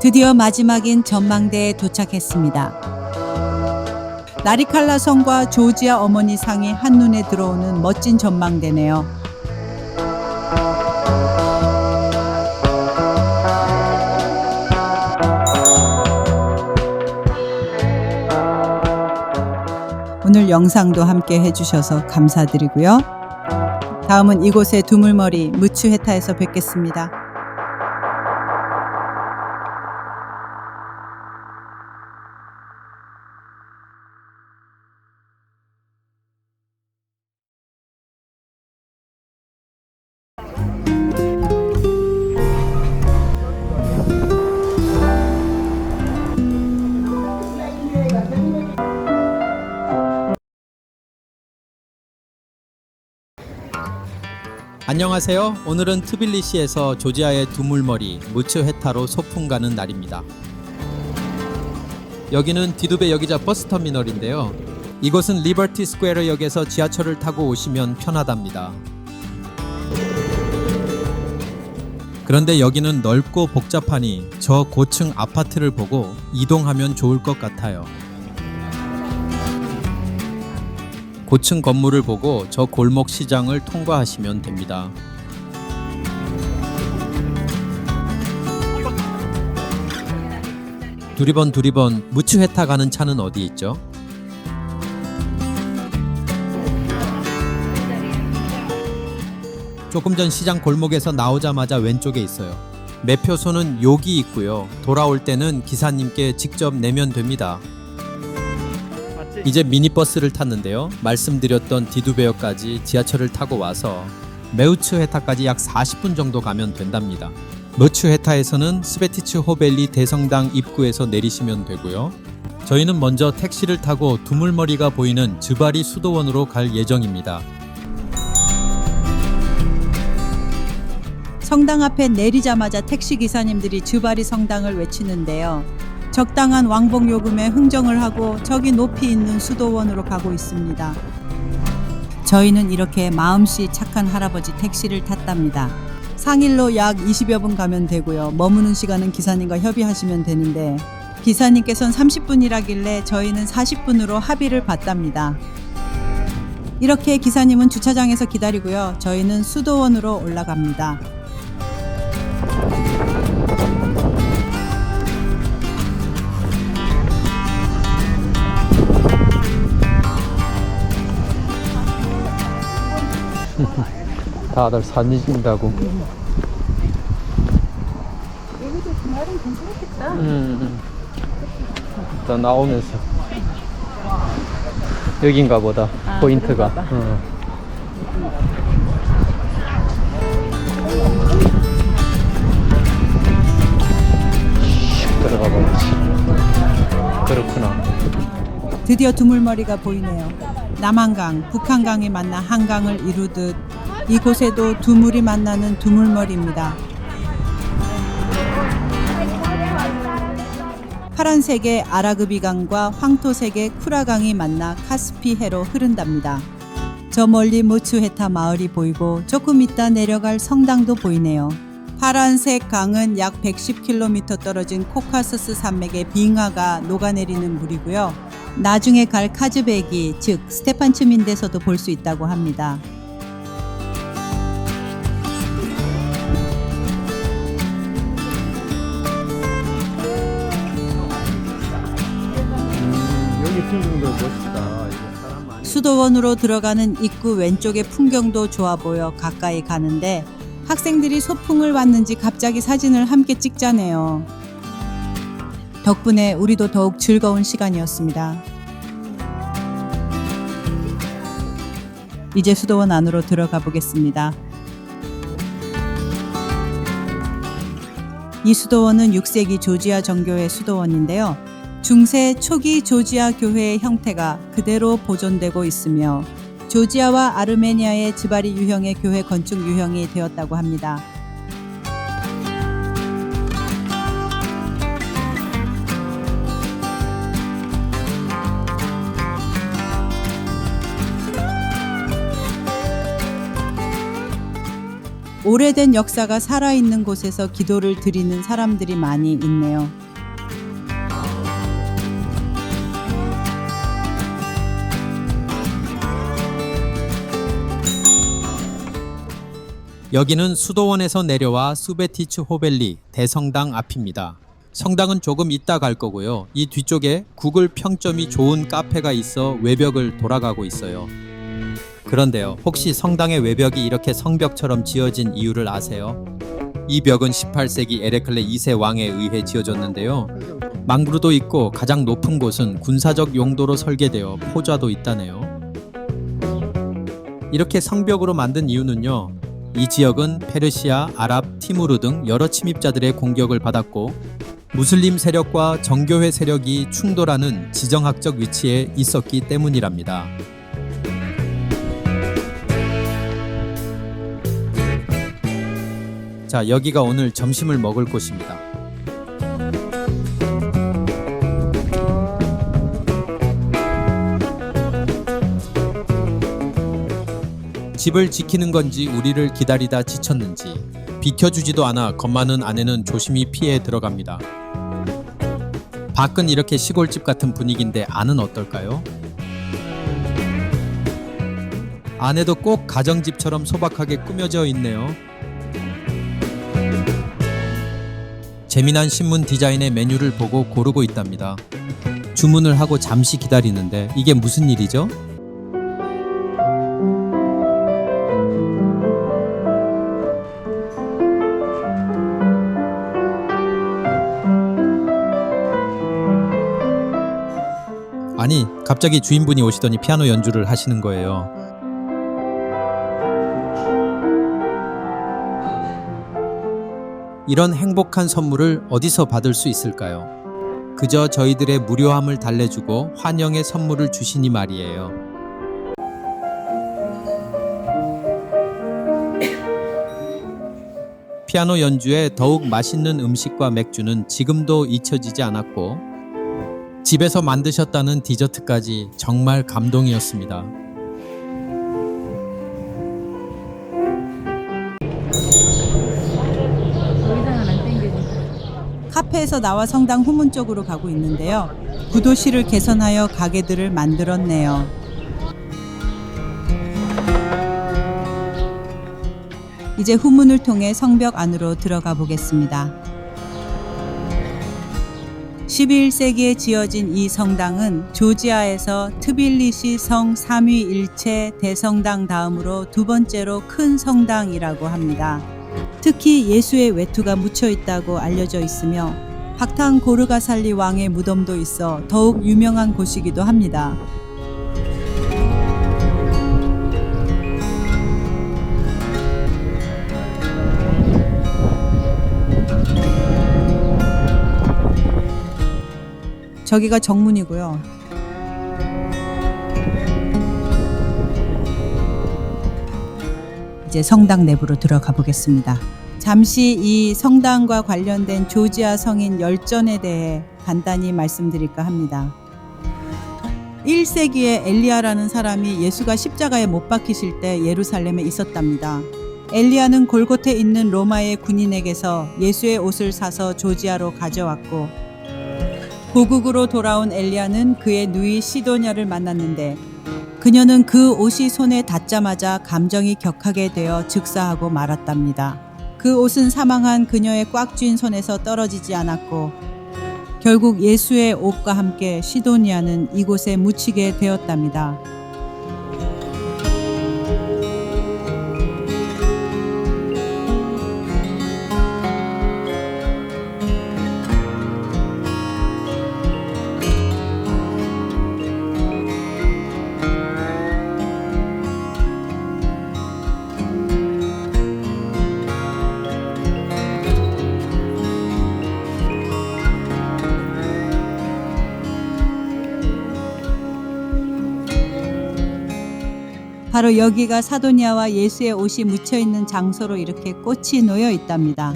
Speaker 2: 드디어 마지막인 전망대에 도착했습니다. 나리칼라 성과 조지아 어머니 상이 한눈에 들어오는 멋진 전망대네요. 오늘 영상도 함께 해주셔서 감사드리고요. 다음은 이곳의 두물머리 무츠헤타에서 뵙겠습니다.
Speaker 1: 안녕하세요. 오늘은 트빌리시에서 조지아의 두물머리 무츠헤타로 소풍 가는 날입니다. 여기는 디두베 여기자 버스터미널인데요. 이곳은 리버티 스퀘어 역에서 지하철을 타고 오시면 편하답니다. 그런데 여기는 넓고 복잡하니 저 고층 아파트를 보고 이동하면 좋을 것 같아요. 고층 건물을 보고 저 골목 시장을 통과하시면 됩니다. 두리번 무츠헤타 가는 차는 어디 있죠? 조금 전 시장 골목에서 나오자마자 왼쪽에 있어요. 매표소는 여기 있고요. 돌아올 때는 기사님께 직접 내면 됩니다. 이제 미니버스를 탔는데요. 말씀드렸던 디두베역까지 지하철을 타고 와서 메우츠헤타까지 약 40분 정도 가면 된답니다. 무츠헤타에서는 스베티츠 호벨리 대성당 입구에서 내리시면 되고요. 저희는 먼저 택시를 타고 두물머리가 보이는 즈바리 수도원으로 갈 예정입니다.
Speaker 2: 성당 앞에 내리자마자 택시기사님들이 즈바리 성당을 외치는데요. 적당한 왕복 요금에 흥정을 하고 저기 높이 있는 수도원으로 가고 있습니다. 저희는 이렇게 마음씨 착한 할아버지 택시를 탔답니다. 상일로 약 20여 분 가면 되고요. 머무는 시간은 기사님과 협의하시면 되는데 기사님께서는 30분이라길래 저희는 40분으로 합의를 봤답니다.
Speaker 4: 이렇게 기사님은 주차장에서 기다리고요. 저희는 수도원으로 올라갑니다.
Speaker 3: 다들 사진 찍는다고.
Speaker 2: 여기도 주말은 괜찮겠다.
Speaker 3: 일단 나오면서 여긴가 보다. 포인트가.
Speaker 2: 그런가 봐.
Speaker 3: 들어가 봐야지. 그렇구나.
Speaker 4: 드디어 두물머리가 보이네요. 남한강, 북한강이 만나 한강을 이루듯 이곳에도 두물이 만나는 두물머리입니다. 파란색의 아라그비강과 황토색의 쿠라강이 만나 카스피해로 흐른답니다. 저 멀리 모츠헤타 마을이 보이고 조금 있다 내려갈 성당도 보이네요. 파란색 강은 약 110km 떨어진 코카서스 산맥의 빙하가 녹아내리는 물이고요. 나중에 갈 카즈베기, 즉 스테판츠민데서도 볼 수 있다고 합니다.
Speaker 3: 여기 풍경도 멋있다. 이게 사람 많이.
Speaker 4: 수도원으로 들어가는 입구 왼쪽의 풍경도 좋아 보여 가까이 가는데 학생들이 소풍을 왔는지 갑자기 사진을 함께 찍자네요. 덕분에 우리도 더욱 즐거운 시간이었습니다. 이제 수도원 안으로 들어가 보겠습니다. 이 수도원은 6세기 조지아 정교회 수도원인데요. 중세 초기 조지아 교회의 형태가 그대로 보존되고 있으며 조지아와 아르메니아의 즈바리 유형의 교회 건축 유형이 되었다고 합니다. 오래된 역사가 살아있는 곳에서 기도를 드리는 사람들이 많이 있네요.
Speaker 1: 여기는 수도원에서 내려와 수베티츠 호벨리 대성당 앞입니다. 성당은 조금 이따 갈 거고요. 이 뒤쪽에 구글 평점이 좋은 카페가 있어 외벽을 돌아가고 있어요. 그런데요, 혹시 성당의 외벽이 이렇게 성벽처럼 지어진 이유를 아세요? 이 벽은 18세기 에레클레 2세 왕에 의해 지어졌는데요. 망부르도 있고 가장 높은 곳은 군사적 용도로 설계되어 포좌도 있다네요. 이렇게 성벽으로 만든 이유는요, 이 지역은 페르시아, 아랍, 티무르 등 여러 침입자들의 공격을 받았고 무슬림 세력과 정교회 세력이 충돌하는 지정학적 위치에 있었기 때문이랍니다. 자, 여기가 오늘 점심을 먹을 곳입니다. 집을 지키는 건지 우리를 기다리다 지쳤는지 비켜주지도 않아 겁 많은 아내는 조심히 피해 들어갑니다. 밖은 이렇게 시골집 같은 분위기인데 안은 어떨까요? 안에도 꼭 가정집처럼 소박하게 꾸며져 있네요. 재미난 신문 디자인의 메뉴를 보고 고르고 있답니다. 주문을 하고 잠시 기다리는데 이게 무슨 일이죠? 아니, 갑자기 주인분이 오시더니 피아노 연주를 하시는 거예요. 이런 행복한 선물을 어디서 받을 수 있을까요? 그저 저희들의 무료함을 달래주고 환영의 선물을 주시니 말이에요. 피아노 연주에 더욱 맛있는 음식과 맥주는 지금도 잊혀지지 않았고 집에서 만드셨다는 디저트까지 정말 감동이었습니다.
Speaker 4: 카페에서 나와 성당 후문 쪽으로 가고 있는데요. 구도시를 개선하여 가게들을 만들었네요. 이제 후문을 통해 성벽 안으로 들어가 보겠습니다. 11세기에 지어진 이 성당은 조지아에서 트빌리시 성 3위 일체 대성당 다음으로 두 번째로 큰 성당이라고 합니다. 특히 예수의 외투가 묻혀 있다고 알려져 있으며 박탕 고르가살리 왕의 무덤도 있어 더욱 유명한 곳이기도 합니다. 저기가 정문이고요. 이제 성당 내부로 들어가 보겠습니다. 잠시 이 성당과 관련된 조지아 성인 열전에 대해 간단히 말씀드릴까 합니다. 1세기에 엘리야라는 사람이 예수가 십자가에 못 박히실 때 예루살렘에 있었답니다. 엘리야는 골고थे 있는 로마의 군인에게서 예수의 옷을 사서 조지아로 가져왔고 고국으로 돌아온 엘리야는 그의 누이 시도냐를 만났는데 그녀는 그 옷이 손에 닿자마자 감정이 격하게 되어 즉사하고 말았답니다. 그 옷은 사망한 그녀의 꽉 쥔 손에서 떨어지지 않았고 결국 예수의 옷과 함께 시도니아는 이곳에 묻히게 되었답니다. 바로 여기가 사도니아와 예수의 옷이 묻혀 있는 장소로 이렇게 꽃이 놓여 있답니다.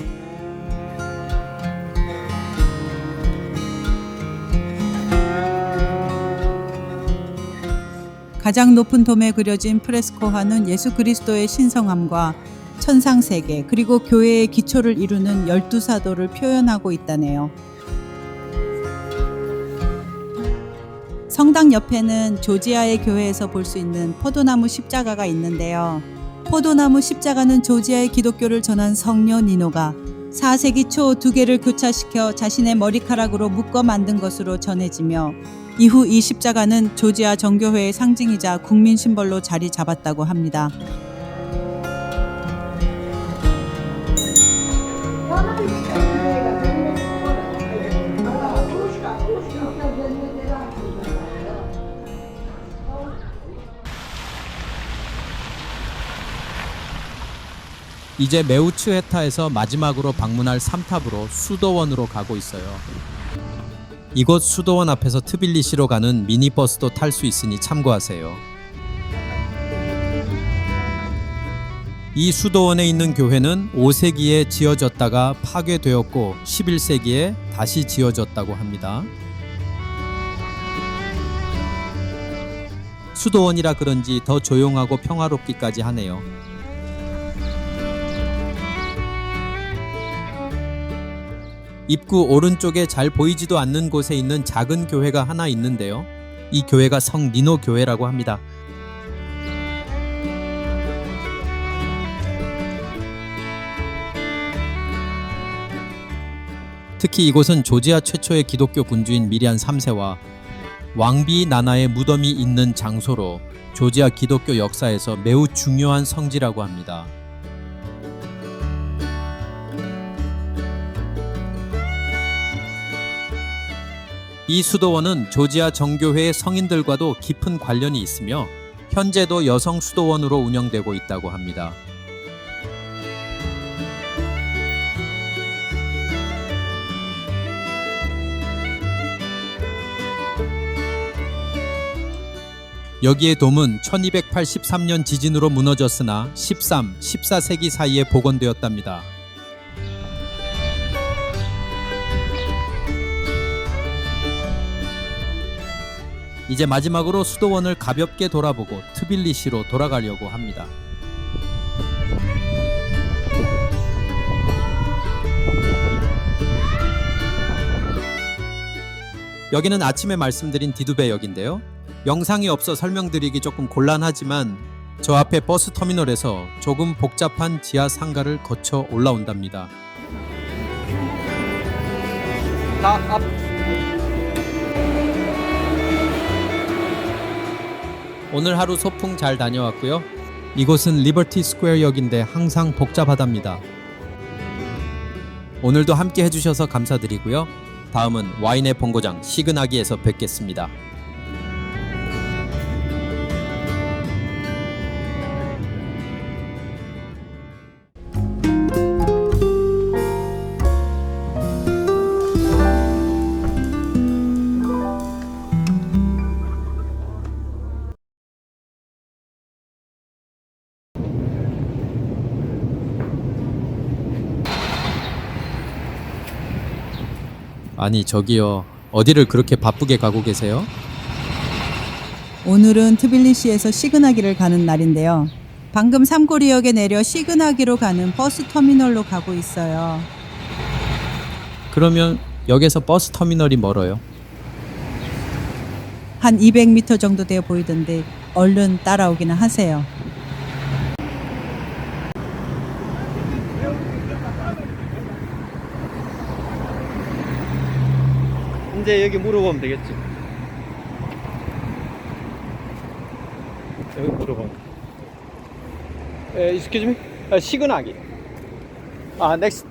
Speaker 4: 가장 높은 돔에 그려진 프레스코화는 예수 그리스도의 신성함과 천상세계 그리고 교회의 기초를 이루는 12사도를 표현하고 있다네요. 성당 옆에는 조지아의 교회에서 볼 수 있는 포도나무 십자가가 있는데요. 포도나무 십자가는 조지아의 기독교를 전한 성녀 니노가 4세기 초 두 개를 교차시켜 자신의 머리카락으로 묶어 만든 것으로 전해지며 이후 이 십자가는 조지아 정교회의 상징이자 국민 심벌로 자리 잡았다고 합니다.
Speaker 1: 이제 메우츠헤타에서 마지막으로 방문할 3탑으로 수도원으로 가고 있어요. 이곳 수도원 앞에서 트빌리시로 가는 미니버스도 탈 수 있으니 참고하세요. 이 수도원에 있는 교회는 5세기에 지어졌다가 파괴되었고 11세기에 다시 지어졌다고 합니다. 수도원이라 그런지 더 조용하고 평화롭기까지 하네요. 입구 오른쪽에 잘 보이지도 않는 곳에 있는 작은 교회가 하나 있는데요. 이 교회가 성 니노 교회라고 합니다. 특히 이곳은 조지아 최초의 기독교 군주인 미리안 3세와 왕비 나나의 무덤이 있는 장소로 조지아 기독교 역사에서 매우 중요한 성지라고 합니다. 이 수도원은 조지아 정교회의 성인들과도 깊은 관련이 있으며 현재도 여성 수도원으로 운영되고 있다고 합니다. 여기의 돔은 1283년 지진으로 무너졌으나 13, 14세기 사이에 복원되었답니다. 이제 마지막으로 수도원을 가볍게 돌아보고 트빌리시로 돌아가려고 합니다. 여기는 아침에 말씀드린 디두베역인데요. 영상이 없어 설명드리기 조금 곤란하지만 저 앞에 버스 터미널에서 조금 복잡한 지하 상가를 거쳐 올라온답니다.
Speaker 3: 다 앞.
Speaker 1: 오늘 하루 소풍 잘 다녀왔고요. 이곳은 리버티 스퀘어역인데 항상 복잡하답니다. 오늘도 함께 해주셔서 감사드리고요. 다음은 와인의 본고장 시그나기에서 뵙겠습니다. 아니 저기요, 어디를 그렇게 바쁘게 가고 계세요?
Speaker 4: 오늘은 트빌리시에서 시그나기를 가는 날인데요. 방금 삼고리역에 내려 시그나기로 가는 버스 터미널로 가고 있어요.
Speaker 1: 그러면 역에서 버스 터미널이 멀어요?
Speaker 4: 한 200m 정도 되어 보이던데 얼른 따라오기는 하세요.
Speaker 3: 이제 여기 물어보면 되겠지. 여기 물어보면. Excuse me. 시그나기. Next.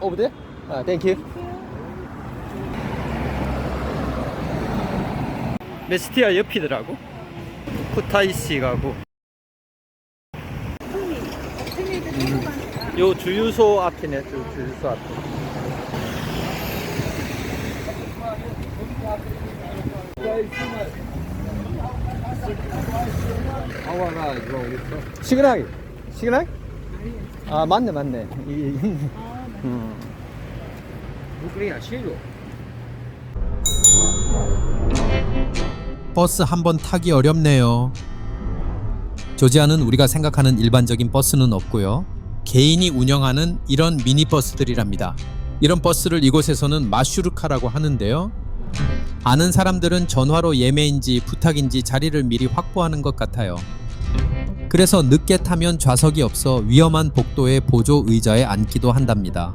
Speaker 3: Over there. Thank you. 메스티아 옆이더라고. 쿠타이시 가고. 요 주유소 앞이네. 주유소 앞. 시그나기. 시그나기? 아 맞네 맞네.
Speaker 1: 버스 한 번 타기 어렵네요. 조지아는 우리가 생각하는 일반적인 버스는 없고요. 개인이 운영하는 이런 미니버스들이랍니다. 이런 버스를 이곳에서는 마슈르카라고 하는데요. 아는 사람들은 전화로 예매인지 부탁인지 자리를 미리 확보하는 것 같아요. 그래서 늦게 타면 좌석이 없어 위험한 복도의 보조 의자에 앉기도 한답니다.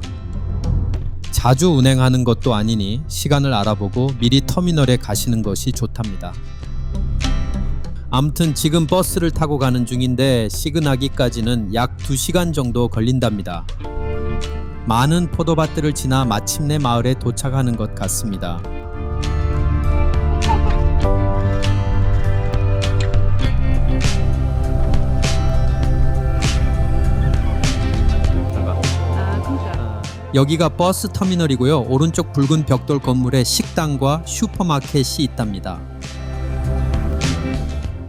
Speaker 1: 자주 운행하는 것도 아니니 시간을 알아보고 미리 터미널에 가시는 것이 좋답니다. 아무튼 지금 버스를 타고 가는 중인데 시그나기까지는 약 2시간 정도 걸린답니다. 많은 포도밭들을 지나 마침내 마을에 도착하는 것 같습니다. 여기가 버스 터미널이고요. 오른쪽 붉은 벽돌 건물에 식당과 슈퍼마켓이 있답니다.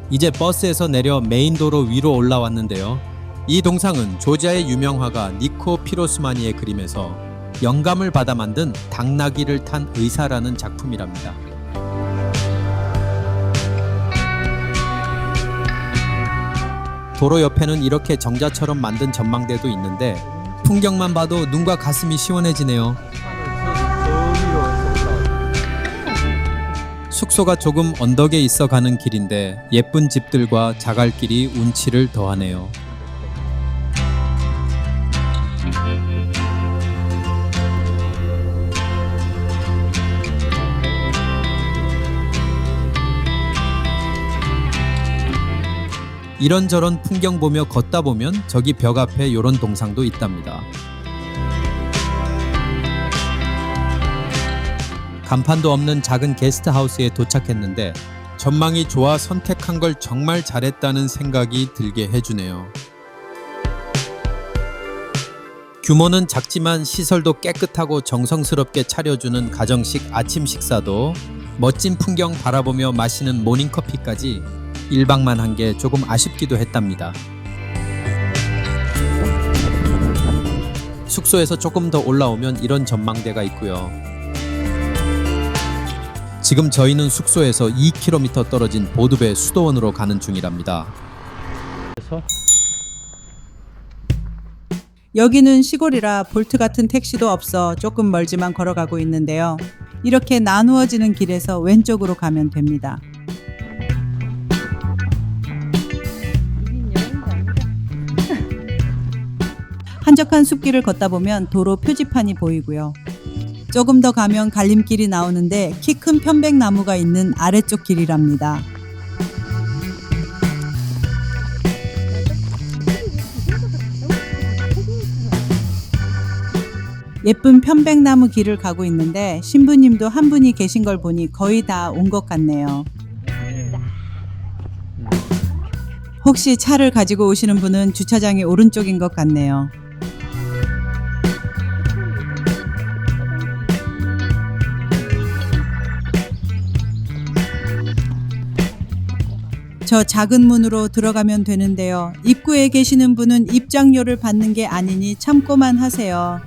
Speaker 1: 이제 버스에서 내려 메인도로 위로 올라왔는데요. 이 동상은 조지아의 유명 화가 니코 피로스마니의 그림에서 영감을 받아 만든 당나귀를 탄 의사라는 작품이랍니다. 도로 옆에는 이렇게 정자처럼 만든 전망대도 있는데 풍경만 봐도 눈과 가슴이 시원해지네요. 숙소가 조금 언덕에 있어 가는 길인데 예쁜 집들과 자갈길이 운치를 더하네요. 이런저런 풍경 보며 걷다 보면 저기 벽 앞에 요런 동상도 있답니다. 간판도 없는 작은 게스트하우스에 도착했는데 전망이 좋아 선택한 걸 정말 잘했다는 생각이 들게 해주네요. 규모는 작지만 시설도 깨끗하고 정성스럽게 차려주는 가정식 아침 식사도 멋진 풍경 바라보며 마시는 모닝커피까지 1박만 한 게 조금 아쉽기도 했답니다. 숙소에서 조금 더 올라오면 이런 전망대가 있고요. 지금 저희는 숙소에서 2km 떨어진 보드베 수도원으로 가는 중이랍니다.
Speaker 3: 그래서
Speaker 4: 여기는 시골이라 볼트 같은 택시도 없어 조금 멀지만 걸어가고 있는데요. 이렇게 나누어지는 길에서 왼쪽으로 가면 됩니다. 한적한 숲길을 걷다 보면 도로 표지판이 보이고요. 조금 더 가면 갈림길이 나오는데 키 큰 편백나무가 있는 아래쪽 길이랍니다. 예쁜 편백나무 길을 가고 있는데 신부님도 한 분이 계신 걸 보니 거의 다 온 것 같네요. 혹시 차를 가지고 오시는 분은 주차장이 오른쪽인 것 같네요. 저 작은 문으로 들어가면 되는데요. 입구에 계시는 분은 입장료를 받는 게 아니니 참고만 하세요.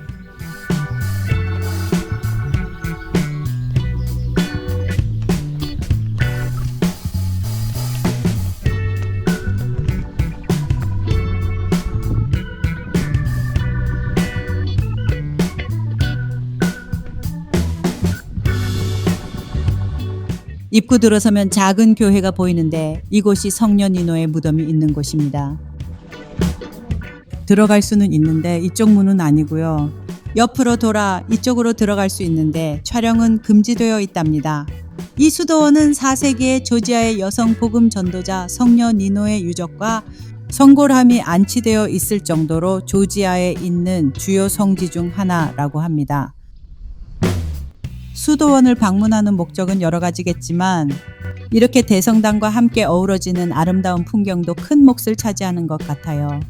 Speaker 4: 입구 들어서면 작은 교회가 보이는데 이곳이 성녀 니노의 무덤이 있는 곳입니다. 들어갈 수는 있는데 이쪽 문은 아니고요. 옆으로 돌아 이쪽으로 들어갈 수 있는데 촬영은 금지되어 있답니다. 이 수도원은 4세기의 조지아의 여성 복음 전도자 성녀 니노의 유적과 성골함이 안치되어 있을 정도로 조지아에 있는 주요 성지 중 하나라고 합니다. 수도원을 방문하는 목적은 여러 가지겠지만 이렇게 대성당과 함께 어우러지는 아름다운 풍경도 큰 몫을 차지하는 것 같아요.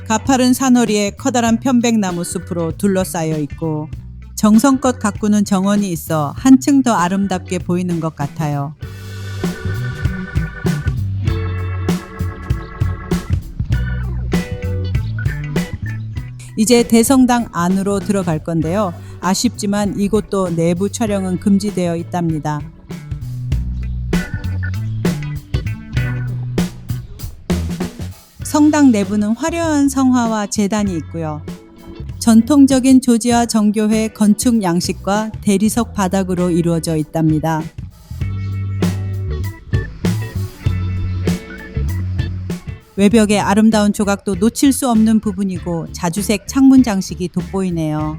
Speaker 4: 가파른 산허리에 커다란 편백나무 숲으로 둘러싸여 있고 정성껏 가꾸는 정원이 있어 한층 더 아름답게 보이는 것 같아요. 이제 대성당 안으로 들어갈 건데요. 아쉽지만 이곳도 내부 촬영은 금지되어 있답니다. 성당 내부는 화려한 성화와 제단이 있고요. 전통적인 조지아 정교회 건축 양식과 대리석 바닥으로 이루어져 있답니다. 외벽의 아름다운 조각도 놓칠 수 없는 부분이고 자주색 창문 장식이 돋보이네요.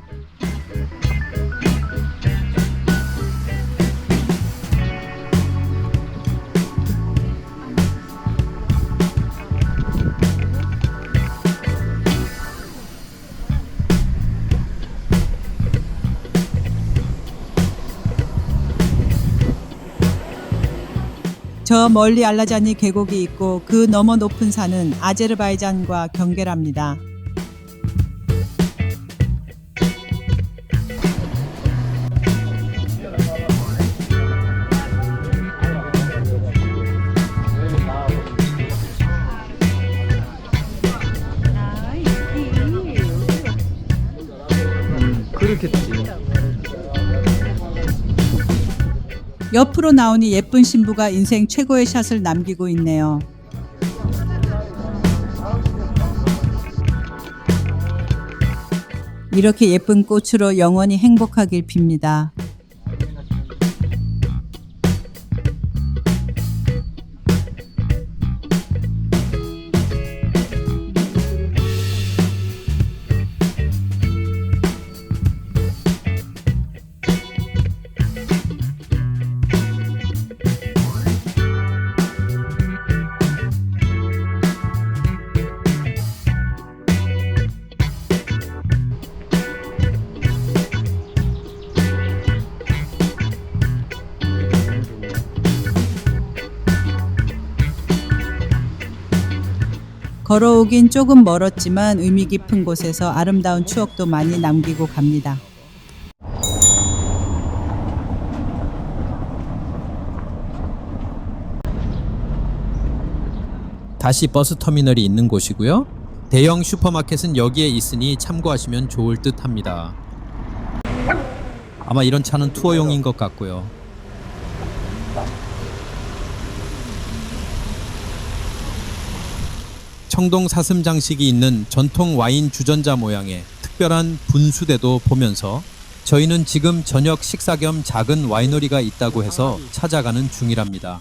Speaker 4: 저 멀리 알라자니 계곡이 있고 그 너머 높은 산은 아제르바이잔과 경계랍니다.
Speaker 3: 그렇겠지.
Speaker 4: 옆으로 나오니 예쁜 신부가 인생 최고의 샷을 남기고 있네요. 이렇게 예쁜 꽃으로 영원히 행복하길 빕니다. 걸어오긴 조금 멀었지만 의미 깊은 곳에서 아름다운 추억도 많이 남기고 갑니다.
Speaker 1: 다시 버스터미널이 있는 곳이고요. 대형 슈퍼마켓은 여기에 있으니 참고하시면 좋을 듯 합니다. 아마 이런 차는 투어용인 것 같고요. 청동 사슴 장식이 있는 전통 와인 주전자 모양의 특별한 분수대도 보면서 저희는 지금 저녁 식사 겸 작은 와이너리가 있다고 해서 찾아가는 중이랍니다.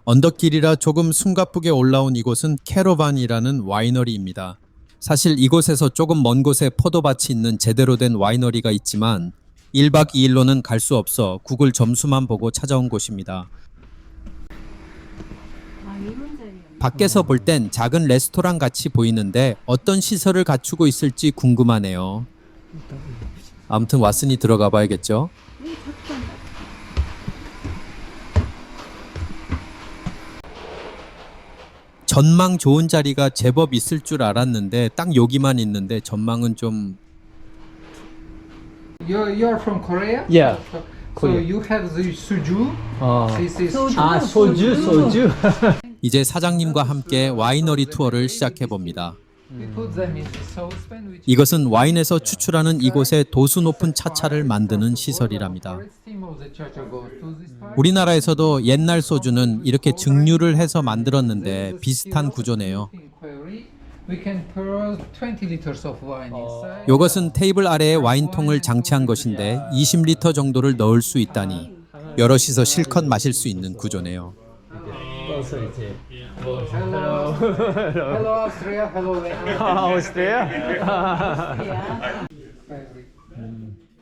Speaker 1: 언덕길이라 조금 숨가쁘게 올라온 이곳은 캐러반이라는 와이너리입니다. 사실 이곳에서 조금 먼 곳에 포도밭이 있는 제대로 된 와이너리가 있지만 1박 2일로는 갈 수 없어 구글 점수만 보고 찾아온 곳입니다. 밖에서 볼 땐 작은 레스토랑 같이 보이는데 어떤 시설을 갖추고 있을지 궁금하네요. 아무튼 왔으니 들어가 봐야겠죠? 전망 좋은 자리가 제법 있을 줄 알았는데 딱 여기만 있는데 전망은 좀
Speaker 5: You're from Korea?
Speaker 3: Yeah.
Speaker 5: So
Speaker 3: Korea.
Speaker 5: you have the suju. This is
Speaker 3: 아, 소주.
Speaker 1: 이제 사장님과 함께 와이너리 투어를 시작해 봅니다.
Speaker 5: we put them in the saucepan, which
Speaker 1: 이것은 와인에서 추출하는 이곳의 도수 높은 차차를 만드는 시설이랍니다.
Speaker 5: steam of the chacha goes to this part.
Speaker 1: 우리나라에서도 옛날 소주는 이렇게 증류를 해서 만들었는데 비슷한 구조네요.
Speaker 5: Inquiry. We can pour 20 liters of wine inside.
Speaker 1: 이것은 테이블 아래에 와인통을 장치한 것인데 20리터 정도를 넣을 수 있다니 여럿이서 실컷 마실 수 있는 구조네요.
Speaker 5: Hello. Hello Austria. Hello Vienna.
Speaker 3: 오스트리아?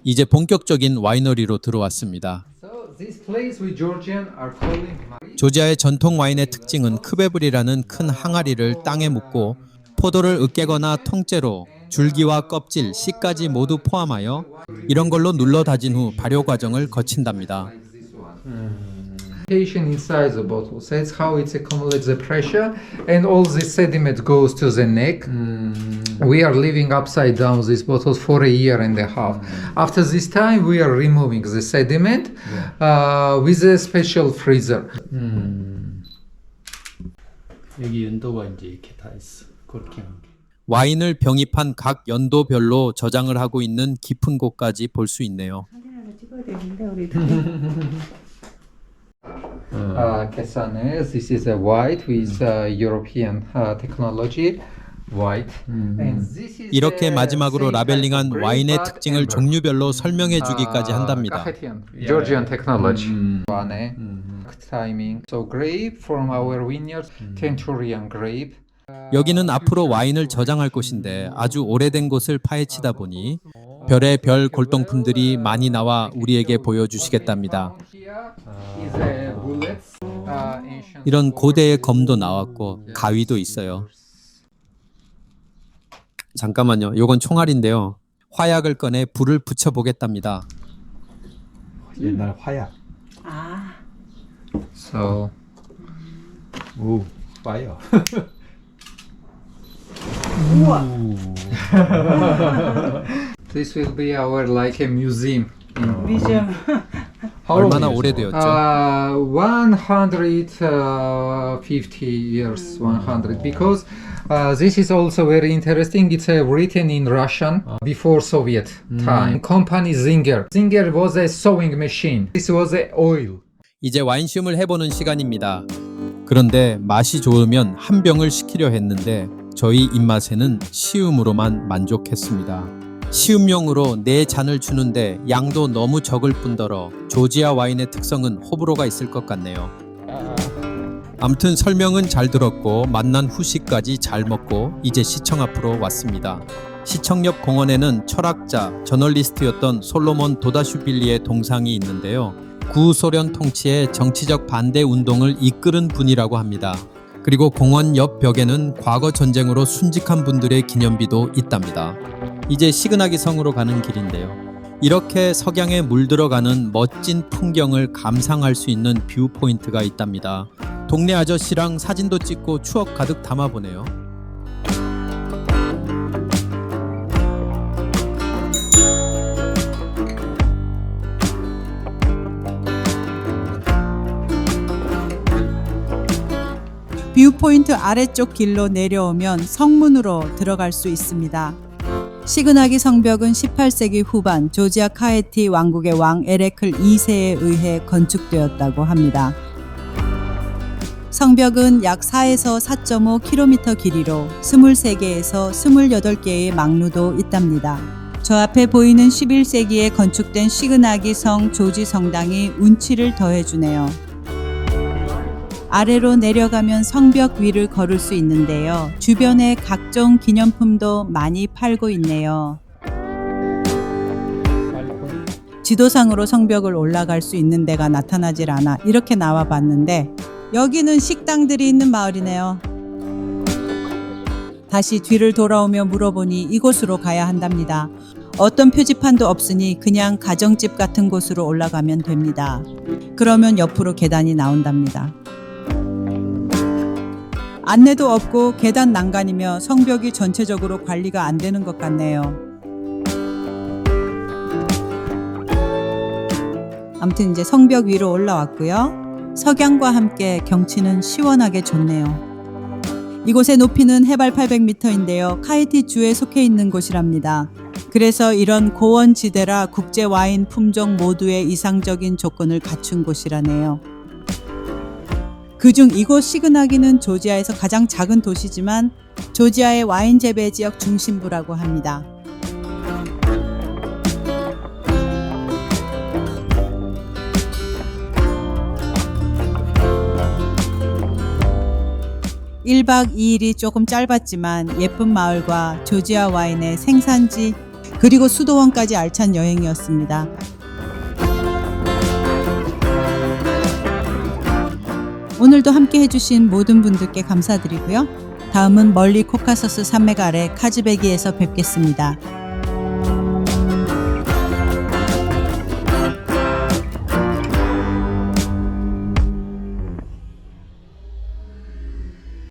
Speaker 1: 이제 본격적인 와이너리로 들어왔습니다.
Speaker 5: So this place we Georgian are calling
Speaker 1: 조지아의 전통 와인의 특징은 크베블이라는 큰 항아리를 땅에 묻고 포도를 으깨거나 통째로 줄기와 껍질, 씨까지 모두 포함하여 이런 걸로 눌러 다진 후 발효 과정을 거친답니다.
Speaker 5: inside the bottle. So that's how it accumulates the pressure, and all the sediment goes to the neck. We are leaving upside down these bottles for a year and a half. After this time, we are removing the sediment with a special freezer.
Speaker 3: 여기 연도가 이제 이렇게 다 있어. 그렇게 한 게.
Speaker 1: 와인을 병입한 각 연도별로 저장을 하고 있는 깊은 곳까지 볼 수 있네요.
Speaker 5: Casanes, this is a white with European technology. White. And this is
Speaker 1: 이렇게
Speaker 5: a
Speaker 1: 마지막으로
Speaker 5: same
Speaker 1: 라벨링한
Speaker 5: type of
Speaker 1: 와인의
Speaker 5: grape,
Speaker 1: 특징을
Speaker 5: but
Speaker 1: 종류별로 설명해 주기까지 한답니다.
Speaker 5: Cahetian, Georgian technology. Timing. So grape from our vineyards, Centurion grape.
Speaker 1: 여기는 앞으로 와인을 저장할 곳인데 아주 오래된 곳을 파헤치다 보니 별의 별 골동품들이 많이 나와 우리에게 보여주시겠답니다. 이런 고대의 검도 나왔고 가위도 있어요. 잠깐만요. 이건 총알인데요. 화약을 꺼내 불을 붙여보겠답니다.
Speaker 3: 옛날 화약.
Speaker 5: So
Speaker 3: 오, 파이어.
Speaker 5: this will be our like a museum.
Speaker 1: 얼마나 오래되었죠?
Speaker 5: 150 years, 100, because this is also very interesting. It's written in Russian before Soviet time. Company Zinger. Zinger was a sewing machine. This was a oil.
Speaker 1: 이제 와인 시음을 해보는 시간입니다. 그런데 맛이 좋으면 한 병을 시키려 했는데 저희 입맛에는 시음으로만 만족했습니다. 시음용으로 4잔을 주는데 양도 너무 적을 뿐더러 조지아 와인의 특성은 호불호가 있을 것 같네요. 아무튼 설명은 잘 들었고 만난 후식까지 잘 먹고 이제 시청 앞으로 왔습니다. 시청 옆 공원에는 철학자, 저널리스트였던 솔로몬 도다슈빌리의 동상이 있는데요. 구소련 통치의 정치적 반대 운동을 이끌은 분이라고 합니다. 그리고 공원 옆 벽에는 과거 전쟁으로 순직한 분들의 기념비도 있답니다. 이제 시그나기 성으로 가는 길인데요. 이렇게 석양에 물들어가는 멋진 풍경을 감상할 수 있는 뷰 포인트가 있답니다. 동네 아저씨랑 사진도 찍고 추억 가득 담아보네요.
Speaker 4: 뷰포인트 아래쪽 길로 내려오면 성문으로 들어갈 수 있습니다. 시그나기 성벽은 18세기 후반 조지아 카헤티 왕국의 왕 에레클 2세에 의해 건축되었다고 합니다. 성벽은 약 4에서 4.5km 길이로 23개에서 28개의 망루도 있답니다. 저 앞에 보이는 11세기에 건축된 시그나기 성 조지 성당이 운치를 더해주네요. 아래로 내려가면 성벽 위를 걸을 수 있는데요. 주변에 각종 기념품도 많이 팔고 있네요. 지도상으로 성벽을 올라갈 수 있는 데가 나타나질 않아 이렇게 나와 봤는데 여기는 식당들이 있는 마을이네요. 다시 뒤를 돌아오며 물어보니 이곳으로 가야 한답니다. 어떤 표지판도 없으니 그냥 가정집 같은 곳으로 올라가면 됩니다. 그러면 옆으로 계단이 나온답니다. 안내도 없고 계단 난간이며 성벽이 전체적으로 관리가 안 되는 것 같네요. 아무튼 이제 성벽 위로 올라왔고요. 석양과 함께 경치는 시원하게 좋네요. 이곳의 높이는 해발 800m인데요. 카이티주에 속해 있는 곳이랍니다. 그래서 이런 고원지대라 국제 와인 품종 모두의 이상적인 조건을 갖춘 곳이라네요. 그중 이곳 시그나기는 조지아에서 가장 작은 도시지만 조지아의 와인 재배 지역 중심부라고 합니다. (1박 2일이) 조금 짧았지만 예쁜 마을과 조지아 와인의 생산지 그리고 수도원까지 알찬 여행이었습니다. 오늘도 함께 해주신 모든 분들께 감사드리고요. 다음은 멀리 코카서스 산맥 아래 카즈베기에서 뵙겠습니다.